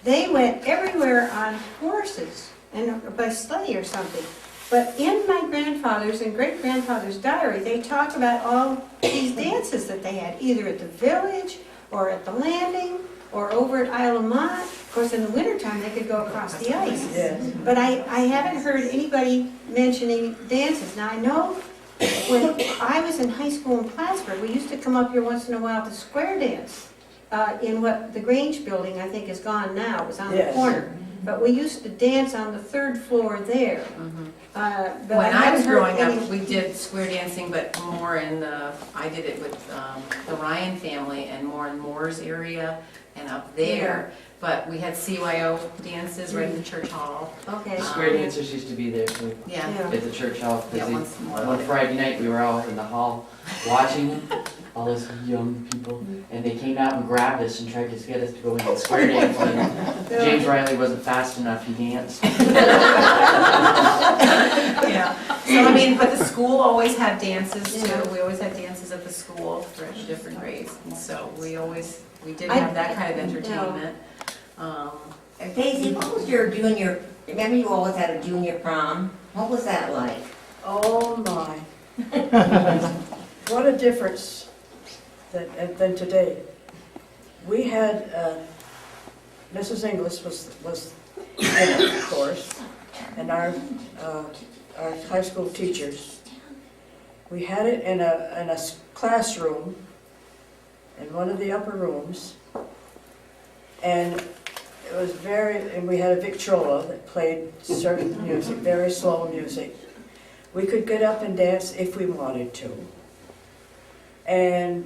they went everywhere on horses and by sleigh or something. But in my grandfather's and great-grandfather's diary, they talk about all these dances that they had, either at the village or at the landing or over at Isle of Mont. Of course, in the wintertime, they could go across the ice. But I haven't heard anybody mentioning dances. Now, I know when I was in high school in Plattsburgh, we used to come up here once in a while to square dance in what the Grange building, I think, is gone now. It was on the corner. but we used to dance on the third floor there. But When I haven't was heard growing up, any- we did square dancing, but more in the, I did it with the Ryan family and more in Moore's area and up there. But we had CYO dances right in the church hall. Okay. Square dancers used to be there too, Yeah. Yeah. at the church hall. 'Cause Yeah, they- once more. One Friday night, we were all in the hall watching them, all those young people, and they came out and grabbed us and tried to get us to go in and square dance. And James Riley wasn't fast enough, he danced. Yeah, so I mean, but the school always had dances Yeah. too, we always had dances at the school for different grades, and so we did I- have that kind of entertainment. And Daisy, what was your junior, remember you always had a junior prom? What was that like? Oh, my. What a difference than today. We had, Mrs. Inglis was in it, of course, and our high school teachers. We had it in a classroom, in one of the upper rooms, and it was and we had a Victrola that played certain music, very slow music. We could get up and dance if we wanted to. And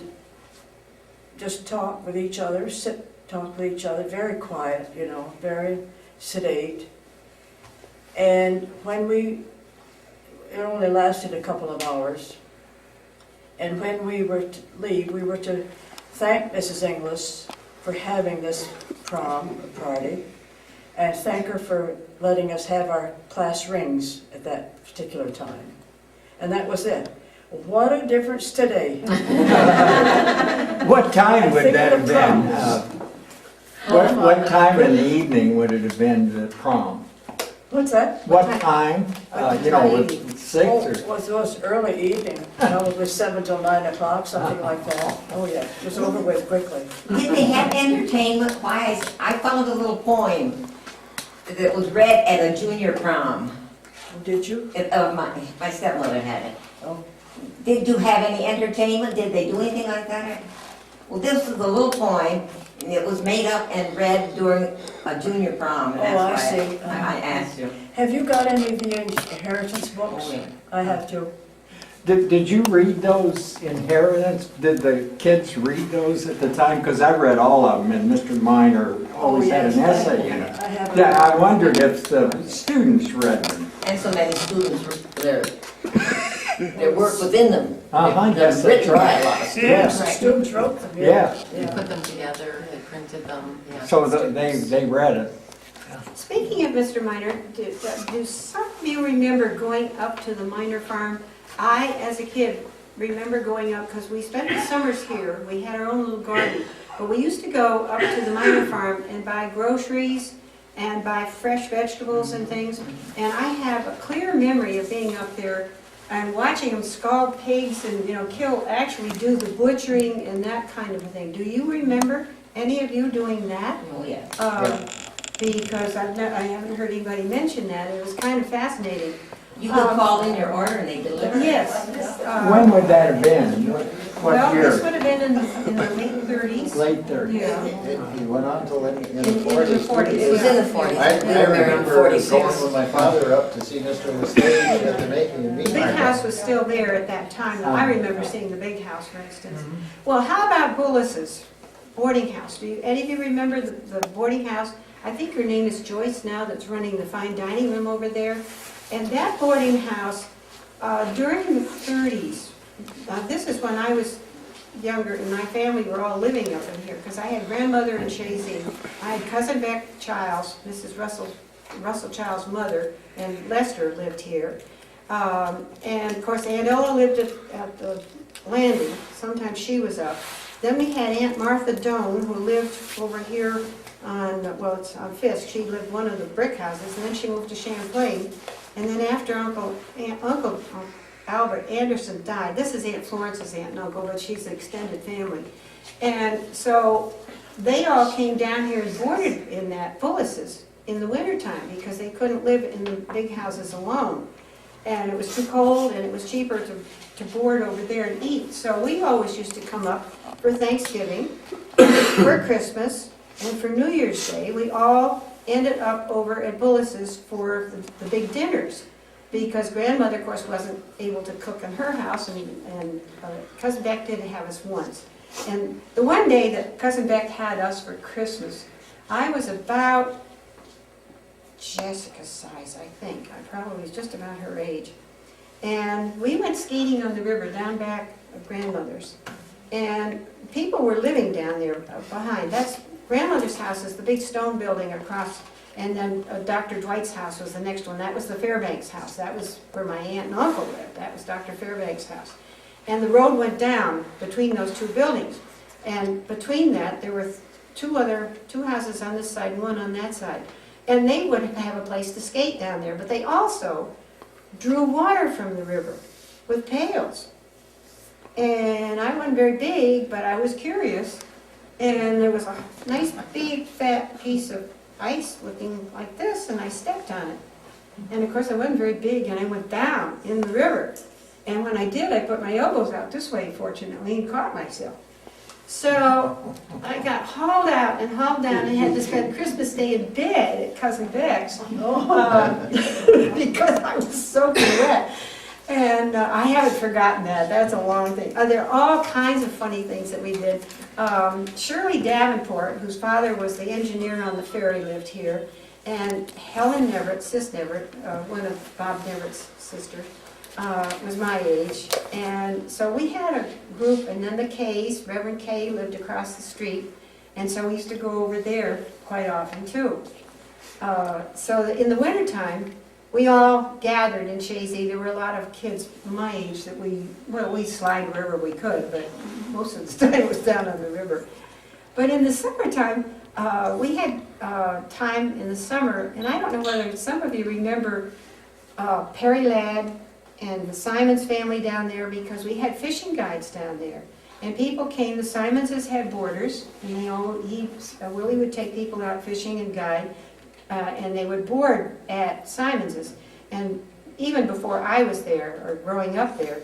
just talk with each other, talk with each other, very quiet, very sedate. And when it only lasted a couple of hours. And when we were to leave, we were to thank Mrs. Inglis for having this prom party, and thank her for letting us have our class rings at that particular time. And that was it. What a difference today. What time would Think that of have the been? proms. What time in the evening would it have been, the prom? What's that? What time? With 6 or? It was early evening, probably 7 till 9 o'clock, something like that. Oh, yeah, it was over with quickly. Did they have entertainment? Why, I found a little poem that was read at a junior prom. Did you? My stepmother had it. Oh. Did you have any entertainment? Did they do anything like that? Well, this is a little poem, and it was made up and read during a junior prom, and Oh, I that's see. why I asked you. Have you got any of the inheritance books? Oh, yeah. I have to. Did you read those inheritance? Did the kids read those at the time? Because I read all of them, and Mr. Minor always had an essay in it. I have. Yeah, I wondered if the students read them. And so many students were there. Their work within them. Uh-huh, yes, that's Written by right. a lot of students. Yes, Right. students wrote them. Yeah. We put them together, they printed them, yeah. So they read it. Speaking of Mr. Minor, do some of you remember going up to the Minor farm? I, as a kid, remember going up because we spent the summers here. We had our own little garden. But we used to go up to the Minor farm and buy groceries and buy fresh vegetables and things. And I have a clear memory of being up there and watching them scald pigs and, actually do the butchering and that kind of a thing. Do you remember any of you doing that? Oh, yes. Because I haven't heard anybody mention that. It was kind of fascinating. You could call in your order and they deliver. Yes. When would that have been? What Well, this year? would have been in the late 30s. Late 30s. Yeah. He went on till in the In the 40s. 40s. It was in the 40s. I We were there in remember 46. going with my father up to see Mr. Lestage at the making of meat The big market. house was still there at that time. I remember seeing the big house, for instance. Well, how about Bullis's boarding house? Do any of you remember the boarding house? I think her name is Joyce now, that's running the fine dining room over there. And that boarding house, during the 30s, this is when I was younger and my family were all living up in here, because I had grandmother in Chazy. I had cousin Beck Childs, Mrs. Russell Child's mother, and Lester lived here. And of course, Aunt Ella lived at the landing. Sometimes she was up. Then we had Aunt Martha Doan, who lived over here it's on Fisk. She lived one of the brick houses, and then she moved to Champlain. And then after Uncle Albert Anderson died, this is Aunt Florence's aunt and uncle, but she's an extended family. And so they all came down here and boarded in that Bullis's in the wintertime because they couldn't live in the big houses alone. And it was too cold and it was cheaper to board over there and eat. So we always used to come up for Thanksgiving, for Christmas, and for New Year's Day. We all ended up over at Bullis's for the big dinners. Because grandmother, of course, wasn't able to cook in her house, and Cousin Beck did have us once. And the one day that Cousin Beck had us for Christmas, I was about Jessica's size, I think. I probably was just about her age. And we went skating on the river down back of grandmother's. And people were living down there behind. That's grandmother's house is the big stone building across, and then Dr. Dwight's house was the next one. That was the Fairbanks house. That was where my aunt and uncle lived. That was Dr. Fairbanks' house. And the road went down between those two buildings. And between that, there were two houses on this side and one on that side. And they would have a place to skate down there. But they also drew water from the river with pails. And I wasn't very big, but I was curious. And there was a nice big fat piece of ice looking like this, and I stepped on it. And of course I wasn't very big, and I went down in the river. And when I did, I put my elbows out this way, fortunately, and caught myself. So I got hauled out and hauled down and had to spend Christmas Day in bed at Cousin Beck's because I was soaking wet. And I haven't forgotten that. That's a long thing. There are all kinds of funny things that we did. Shirley Davenport, whose father was the engineer on the ferry, lived here. And Helen Neverett, Sis Neverett, one of Bob Neverett's sisters, was my age. And so we had a group, and then the Kays, Reverend Kay lived across the street. And so we used to go over there quite often too. So in the wintertime, we all gathered in Chazy. There were a lot of kids my age that we slide wherever we could, but most of the time it was down on the river. But in the summertime, we had time in the summer, and I don't know whether some of you remember Perry Ladd and the Simons family down there, because we had fishing guides down there. And people came, the Simonses had boarders, and Willie would take people out fishing and guide. And they would board at Simons's. And even before I was there, or growing up there,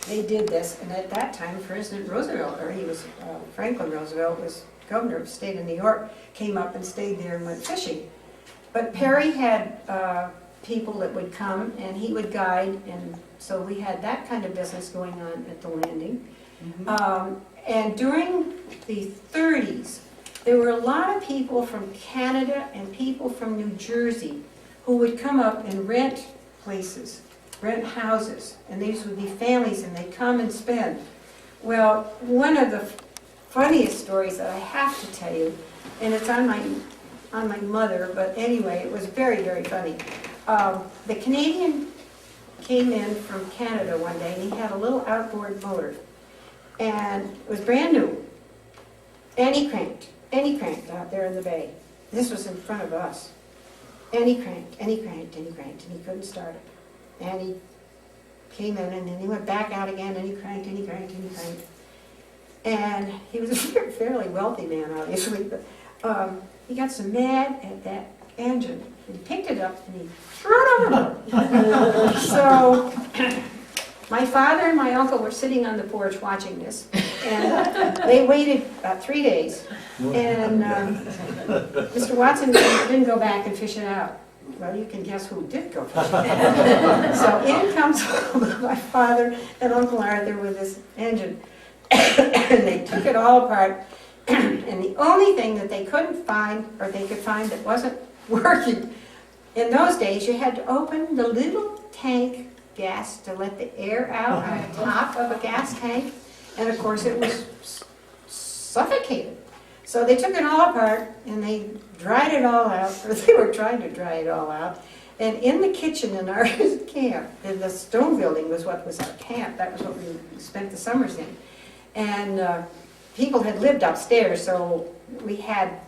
they did this. And at that time, President Roosevelt, or Franklin Roosevelt, was governor of the state of New York, came up and stayed there and went fishing. But Perry had people that would come, and he would guide, and so we had that kind of business going on at the landing. And during the 30s, there were a lot of people from Canada and people from New Jersey who would come up and rent places, rent houses, and these would be families, and they'd come and spend. Well, one of the funniest stories that I have to tell you, and it's on my mother, but anyway, it was very, very funny. The Canadian came in from Canada one day, and he had a little outboard motor, and it was brand new, and he cranked out there in the bay. This was in front of us. And he cranked, and he cranked, and he cranked, and he couldn't start it. And he came in, and then he went back out again, and he cranked, and he cranked, and he cranked. And he was a fairly wealthy man, obviously, but he got so mad at that engine, and he picked it up, and he threw it overboard. So my father and my uncle were sitting on the porch watching this, and they waited about 3 days. And Mr. Watson didn't go back and fish it out. Well, you can guess who did go fishing. So in comes my father and Uncle Arthur with this engine, and they took it all apart. And the only thing that they couldn't find, or they could find that wasn't working, in those days you had to open the little tank gas to let the air out on the top of a gas tank, and of course it was suffocated. So they took it all apart and they dried it all out, or they were trying to dry it all out. And in the kitchen in our camp, and the stone building was what was our camp, that was what we spent the summers in. And people had lived upstairs, so we had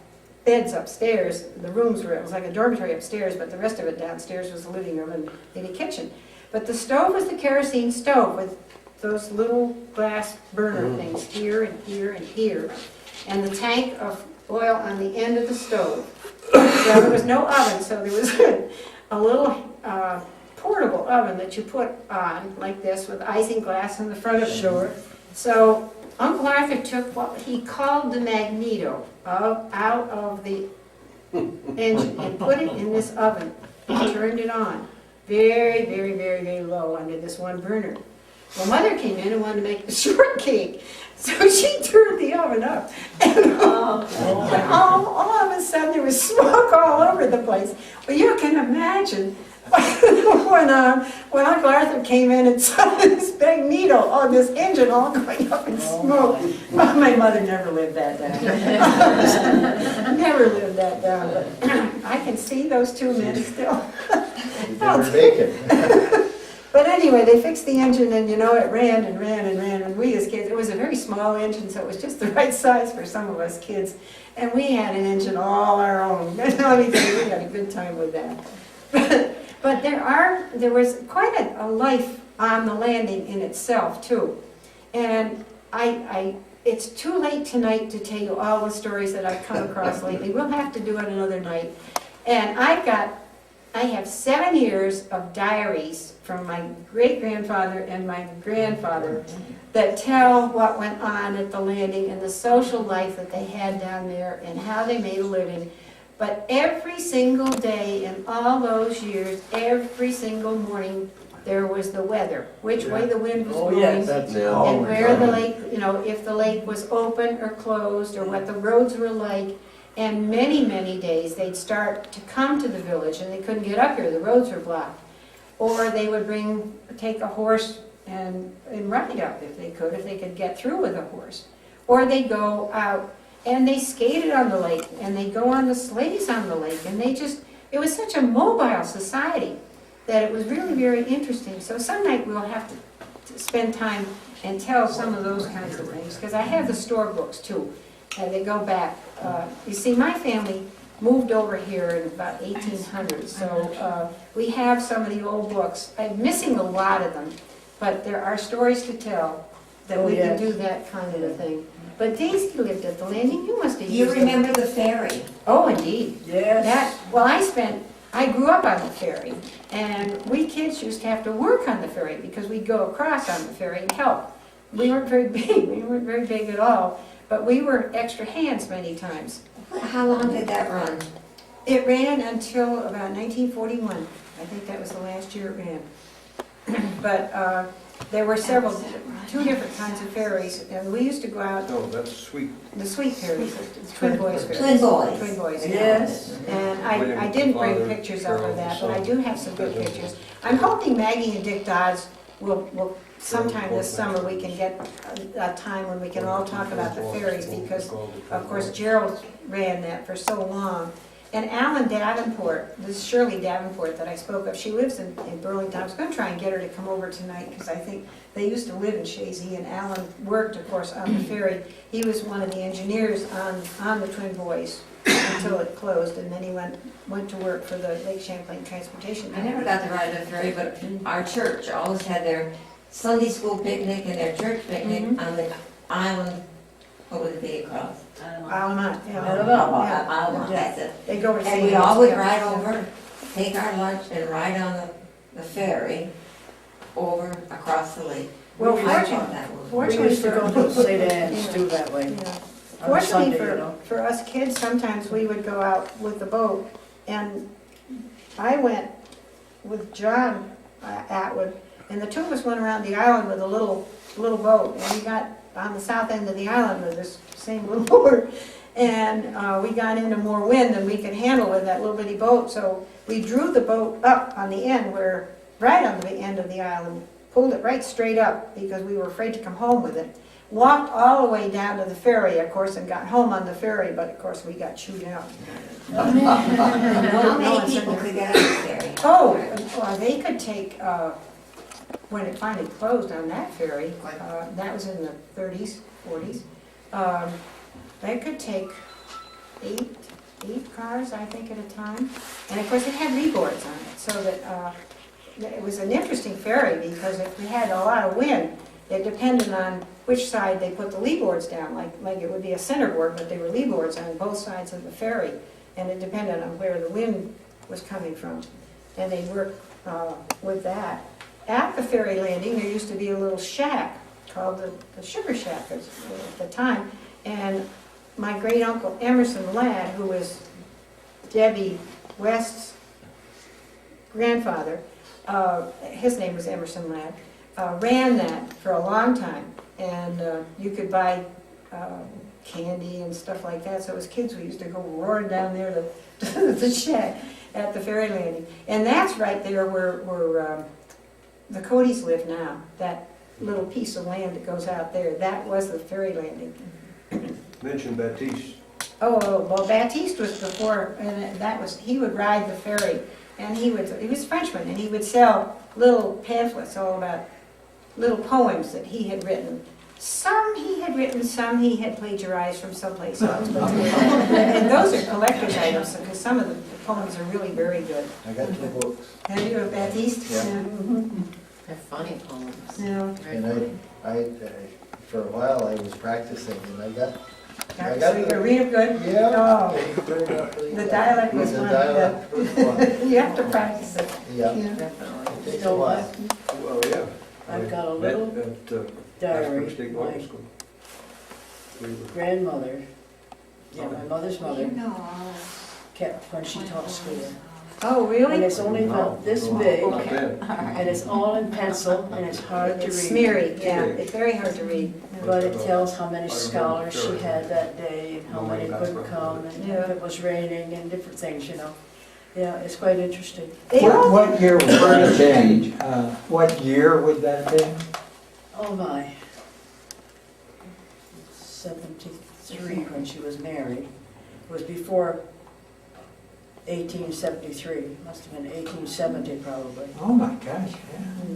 beds upstairs. The rooms were, it was like a dormitory upstairs, but the rest of it downstairs was the living room and maybe kitchen. But the stove was the kerosene stove with those little glass burner things here and here and here. And the tank of oil on the end of the stove. Well, there was no oven, so there was a little portable oven that you put on like this with isinglass in the front of it. Sure. So Uncle Arthur took what he called the magneto out of the engine and put it in this oven and turned it on. Very, very, very, very low under this one burner. Well, Mother came in and wanted to make a shortcake, so she turned the oven up. And all of a sudden there was smoke all over the place. Well, you can imagine when Uncle Arthur came in and saw this big needle on this engine all going up in smoke. Well, my mother never lived that down. Never lived that down, but I can see those two men still. They were bacon. But anyway, they fixed the engine and it ran and ran and ran. And we as kids, it was a very small engine, so it was just the right size for some of us kids. And we had an engine all our own. Let me tell you, we had a good time with that. But there was quite a life on the landing in itself too. And it's too late tonight to tell you all the stories that I've come across lately. We'll have to do it another night. And I have 7 years of diaries from my great-grandfather and my grandfather that tell what went on at the landing and the social life that they had down there and how they made a living. But every single day in all those years, every single morning, there was the weather, which way the wind was blowing, and where the lake, if the lake was open or closed, or what the roads were like. And many, many days, they'd start to come to the village, and they couldn't get up here, the roads were blocked. Or they would take a horse and ride up if they could get through with a horse. Or they'd go out and they skated on the lake, and they'd go on the sleighs on the lake, and it was such a mobile society that it was really very interesting. So some night we'll have to spend time and tell some of those kinds of things, because I have the storybooks too, and they go back. You see, my family moved over here in about 1800, so we have some of the old books. I'm missing a lot of them, but there are stories to tell that we can do that kind of a thing. But Daisy lived at the landing. You must have You used remember the ferry? Oh, indeed. Yes. I grew up on the ferry, and we kids used to have to work on the ferry because we'd go across on the ferry and help. We weren't very big. We weren't very big at all, but we were extra hands many times. How long did that run? It ran until about 1941. I think that was the last year it ran. But there were two different kinds of ferries, and we used to go out. No, that's sweet. The sweet ferries, the Twin Boys ferries. Twin Boys. Twin Boys. Yes. And I didn't bring pictures up of that, but I do have some good pictures. I'm hoping Maggie and Dick Dodds will sometime this summer we can get a time when we can all talk about the ferries, because of course Gerald ran that for so long. And Alan Davenport, this is Shirley Davenport that I spoke of, she lives in Burlington. I was going to try and get her to come over tonight because I think they used to live in Chazy, and Alan worked, of course, on the ferry. He was one of the engineers on the Twin Boys until it closed, and then he went to work for the Lake Champlain Transportation. I never got to ride the ferry, but our church always had their Sunday school picnic and their church picnic on the island. What would it be across? Almont, yeah. Almont, that's it. They go over And we all would ride over, take our lunch and ride on the ferry over across the lake. Well, I thought that was. We fortunately used to go to St. Anne's Yeah. too that way. Yeah. On a Fortunately Sunday, for us kids, sometimes we would go out with the boat, and I went with John Atwood, and the two of us went around the island with a little boat, and we got on the south end of the island with this same little boat, and we got into more wind than we could handle with that little bitty boat, so we drew the boat up on the end, right on the end of the island, pulled it right straight up because we were afraid to come home with it. Walked all the way down to the ferry, of course, and got home on the ferry, but of course we got chewed out. How many people could get on the ferry? Oh, well, they could take, when it finally closed on that ferry, that was in the 30s, 40s, they could take eight cars, I think, at a time. And of course, it had leeboards on it, so that it was an interesting ferry, because if we had a lot of wind, it depended on which side they put the leeboards down, like it would be a centerboard, but they were leeboards on both sides of the ferry, and it depended on where the wind was coming from. And they worked with that. At the ferry landing, there used to be a little shack called the Sugar Shack at the time, and my great-uncle Emerson Ladd, who was Debbie West's grandfather, his name was Emerson Ladd, ran that for a long time. And you could buy candy and stuff like that. So as kids, we used to go roaring down there to the shed at the ferry landing. And that's right there where the Codys live now. That little piece of land that goes out there, that was the ferry landing. Mention Baptiste. Oh, well, Baptiste was before, and that was, he would ride the ferry, and he was a Frenchman, and he would sell little pamphlets all about little poems that he had written. Some he had written, some he had plagiarized from someplace else. And those are collector's items, because some of the poems are really very good. I got 2 books. Have you of Baptiste? Yeah. Mhm. They're funny poems. Yeah. Very And I, for a while, I was practicing, and I got So you can read it good? Yeah. Oh, The the dialect was The one. dialect was one. You have to practice it. Yeah, Definitely. it takes a So while. Well, yeah. I've got a Met little at diary. Ashford State My Law School. We were- grandmother, my mother's mother, You know all kept when she taught school. Oh, And really? it's only about this big, Not bad. and it's all in pencil, and it's hard to It's read. smeary, yeah, it's very hard to read. But it tells how many scholars she had that day, and how many couldn't come, and Yeah. if it was raining, and different things, you know. Yeah, it's quite interesting. They all, What year would that be? What year would that be? Oh my. 73 when she was married. It was before 1873, must have been 1870 probably. Oh my gosh, yeah.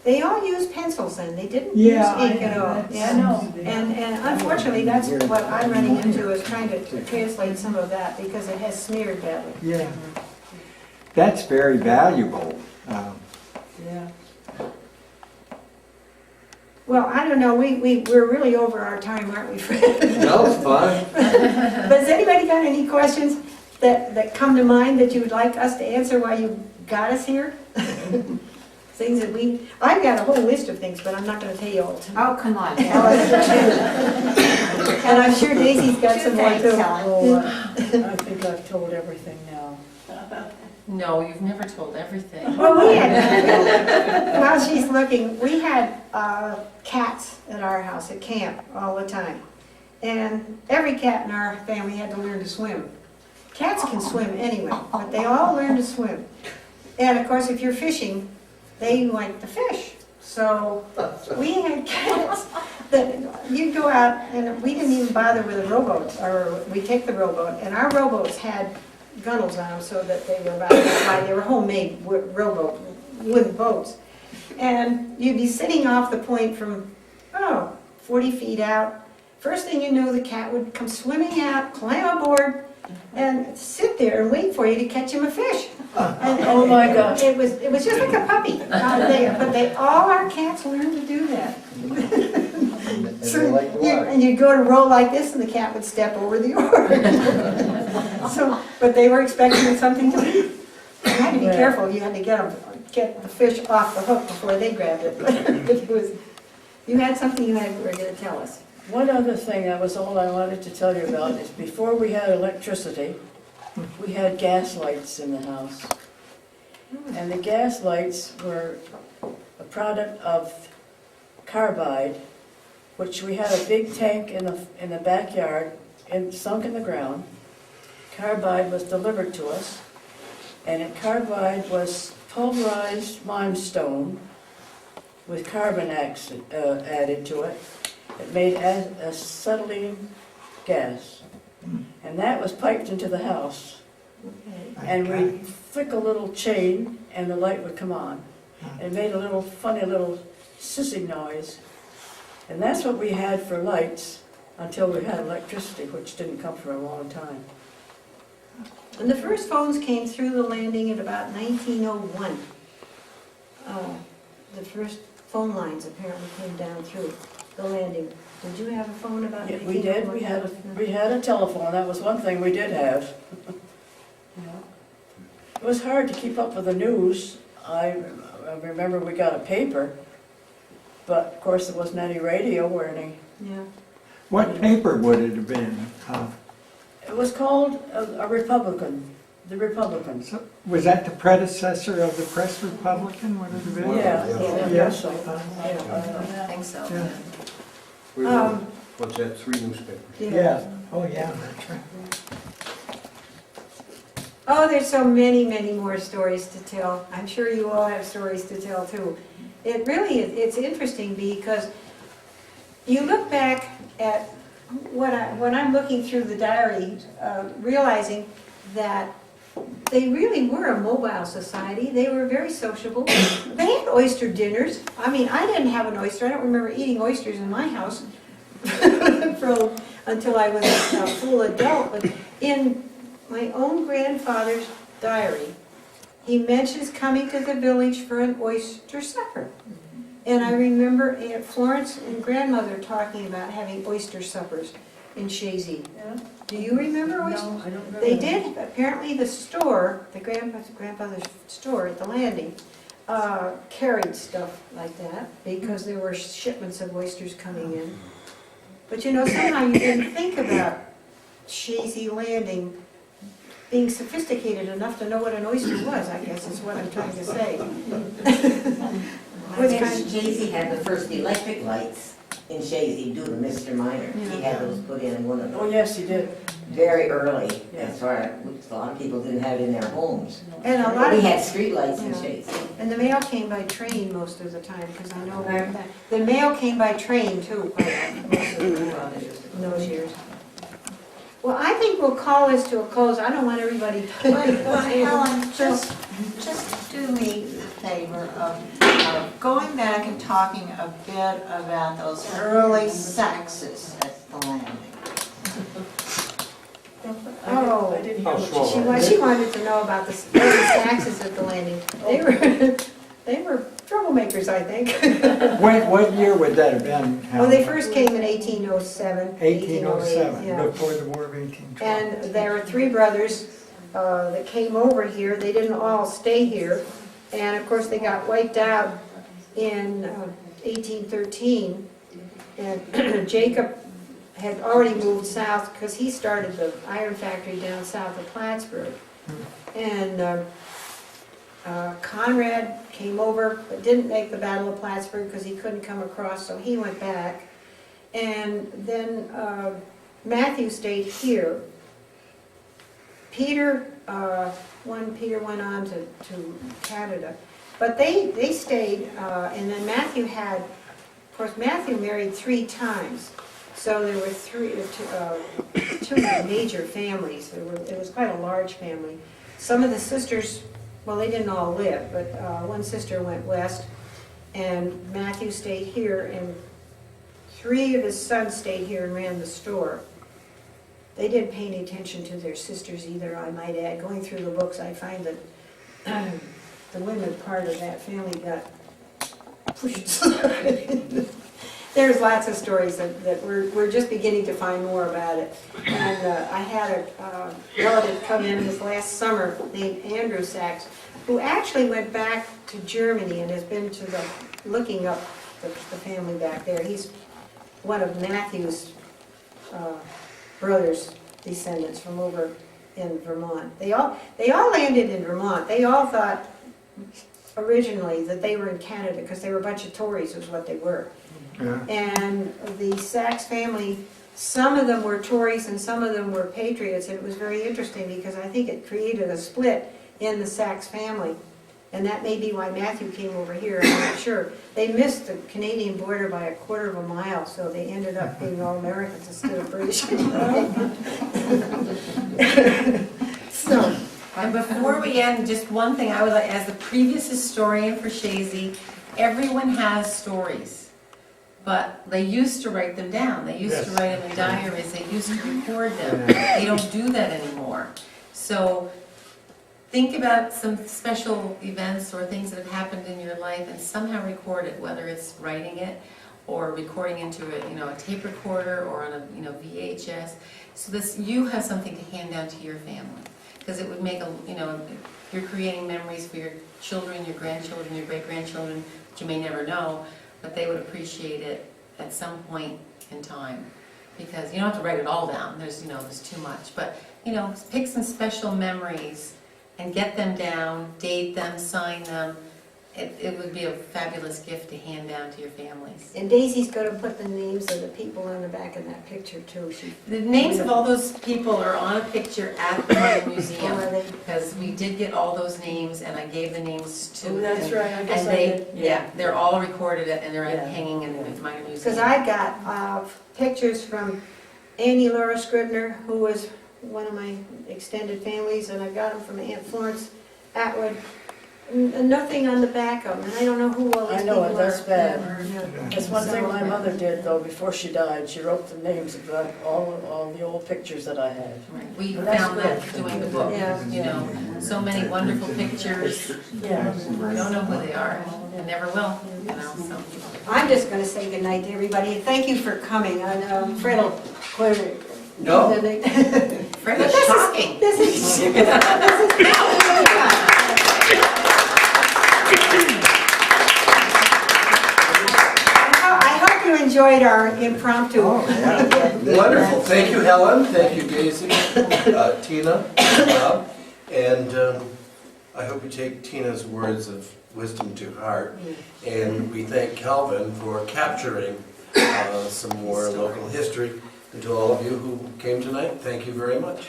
they all used pencils then, they didn't use Yeah, ink at all. that's- Yeah, no. And unfortunately, that's what I'm running into, is trying to translate some of that, because it has smeared badly. Yeah. That's very valuable. Yeah. Well, I don't know, we're really over our time, aren't we, Fred? No, it's fine. But has anybody got any questions that come to mind that you would like us to answer while you got us here? Things that I've got a whole list of things, but I'm not gonna tell you all tonight. Oh, come on. And I'm sure Daisy's got some more too. Oh, I think I've told everything now. No, you've never told everything. Well, while she's looking, we had cats at our house at camp all the time. And every cat in our family had to learn to swim. Cats can swim anyway, but they all learn to swim. And of course, if you're fishing, they like to fish. So we had cats that you'd go out, and we didn't even bother with a rowboat, or we take the rowboat, and our rowboats had gunnels on them so that they were about that high. They were homemade rowboat, wooden boats. And you'd be sitting off the point from, 40 feet out. First thing you know, the cat would come swimming out, climb aboard, and sit there and wait for you to catch him a fish. And Oh my gosh. It was just like a puppy out there, but all our cats learned to do that. And So they like the water. and you'd go to row like this, and the cat would step over the oar. So, but they were expecting something to eat. You had to be careful. You had to get the fish off the hook before they grabbed it. But it was, you had something you were going to tell us. One other thing, that was all I wanted to tell you about, is before we had electricity, we had gas lights in the house. And the gas lights were a product of carbide, which we had a big tank in the backyard, sunk in the ground. Carbide was delivered to us, and carbide was pulverized limestone with carbon added to it. It made acetylene gas, and that was piped into the house. And we'd flick a little chain, and the light would come on. It made a little funny little sissing noise. And that's what we had for lights until we had electricity, which didn't come for a long time. And the first phones came through the landing at about 1901. The first phone lines apparently came down through the landing. Did you have a phone about Yeah, 1901? we did. We had a telephone. That was one thing we did have. Yeah. It was hard to keep up with the news. I remember we got a paper, but of course there wasn't any radio or any. Yeah. What paper would it have been? It was called a Republican, the Republicans. So, was that the predecessor of the Press Republican, would it have been? Yeah, Yeah. yes, so, I think so. Yeah. We Um, What's that, 3 newspapers? Yeah, oh, yeah, that's right. Oh, there's so many, many more stories to tell. I'm sure you all have stories to tell too. It really is, it's interesting because you look back at when I'm looking through the diary, realizing that they really were a mobile society. They were very sociable. They had oyster dinners. I mean, I didn't have an oyster. I don't remember eating oysters in my house until I was a full adult. But in my own grandfather's diary, he mentions coming to the village for an oyster supper. And I remember Aunt Florence and grandmother talking about having oyster suppers in Chazy. Yeah. Do you remember oysters? No, I don't remember. They did. Apparently the store, the grandfather's store at the landing, carried stuff like that because there were shipments of oysters coming in. But you know, somehow you didn't think about Chazy Landing being sophisticated enough to know what an oyster was, I guess is what I'm trying to say. I guess Chazy had the first electric lights in Chazy due to Mr. Minor. He had those put in one of Oh, them yes, he did. very early. That's why a lot of people didn't have it in their homes. And a lot We of, had street lights in Yeah. Chazy. and the mail came by train most of the time, because I know that. The mail came by train too, most of the time in those years. Well, I think we'll call this to a close. I don't want everybody to. Well, Helen, just do me the favor of going back and talking a bit about those early sexes at the landing. Oh. I didn't hear How what small? you She wanted to know about the taxes at the landing. They were troublemakers, I think. What year would that have been? Well, they first came in 1807, 1807, yeah. before the War of 1812. And there were 3 brothers that came over here. They didn't all stay here. And of course, they got wiped out in 1813. And Jacob had already moved south because he started the iron factory down south of Plattsburgh. And Conrad came over, but didn't make the Battle of Plattsburgh because he couldn't come across, so he went back. And then Matthew stayed here. Peter went on to Canada. But they stayed, and then Matthew had, of course, Matthew married 3 times. So there were two major families. It was quite a large family. Some of the sisters, well, they didn't all live, but one sister went west, and Matthew stayed here, and 3 of his sons stayed here and ran the store. They didn't pay any attention to their sisters either, I might add. Going through the books, I find that the women part of that family got pushed aside. There's lots of stories that we're just beginning to find more about it. And I had a relative come in this last summer named Andrew Sachs, who actually went back to Germany and has been to looking up the family back there. He's one of Matthew's brothers' descendants from over in Vermont. They all landed in Vermont. They all thought originally that they were in Canada because they were a bunch of Tories was what they were. Yeah. And the Sachs family, some of them were Tories and some of them were patriots. And it was very interesting because I think it created a split in the Sachs family. And that may be why Matthew came over here, I'm not sure. They missed the Canadian border by a quarter of a mile, so they ended up being all Americans instead of British. So, And before we end, just one thing I would like, as the previous historian for Chazy, everyone has stories. But they used to write them down. They used to write them in diaries. They used to record them. They don't do that anymore. So think about some special events or things that have happened in your life and somehow record it, whether it's writing it or recording into a tape recorder or on a VHS. So this, you have something to hand down to your family. Because it would make you're creating memories for your children, your grandchildren, your great-grandchildren, that you may never know, but they would appreciate it at some point in time. because you don't have to write it all down, there's too much, but, pick some special memories and get them down, date them, sign them. It would be a fabulous gift to hand down to your families. And Daisy's gonna put the names of the people on the back of that picture too. The names of all those people are on a picture at the Minor Museum, Are they? because we did get all those names, and I gave the names to Oh, them. that's right, I guess And I they, did. yeah, they're all recorded, and they're Yeah. hanging in the Minor Museum. Because I got pictures from Annie Laura Scribner, who was one of my extended families, and I got them from Aunt Florence Atwood. Nothing on the back of them, and I don't know who all these I people know are. it, that's bad. Yeah. That's one thing my mother did though, before she died, she wrote the names of all the old pictures that I had. Right. We Well, that's found that good. doing the book, Yeah. so many wonderful pictures. Yeah. We don't know who they are, and never will, so. I'm just gonna say goodnight to everybody, thank you for coming, and Fred will clear it. No. Fred is talking. This is I hope you enjoyed our impromptu. Wonderful, thank you, Helen, thank you, Daisy, Tina, Bob, and I hope you take Tina's words of wisdom to heart. And we thank Calvin for capturing some more local history. And to all of you who came tonight, thank you very much.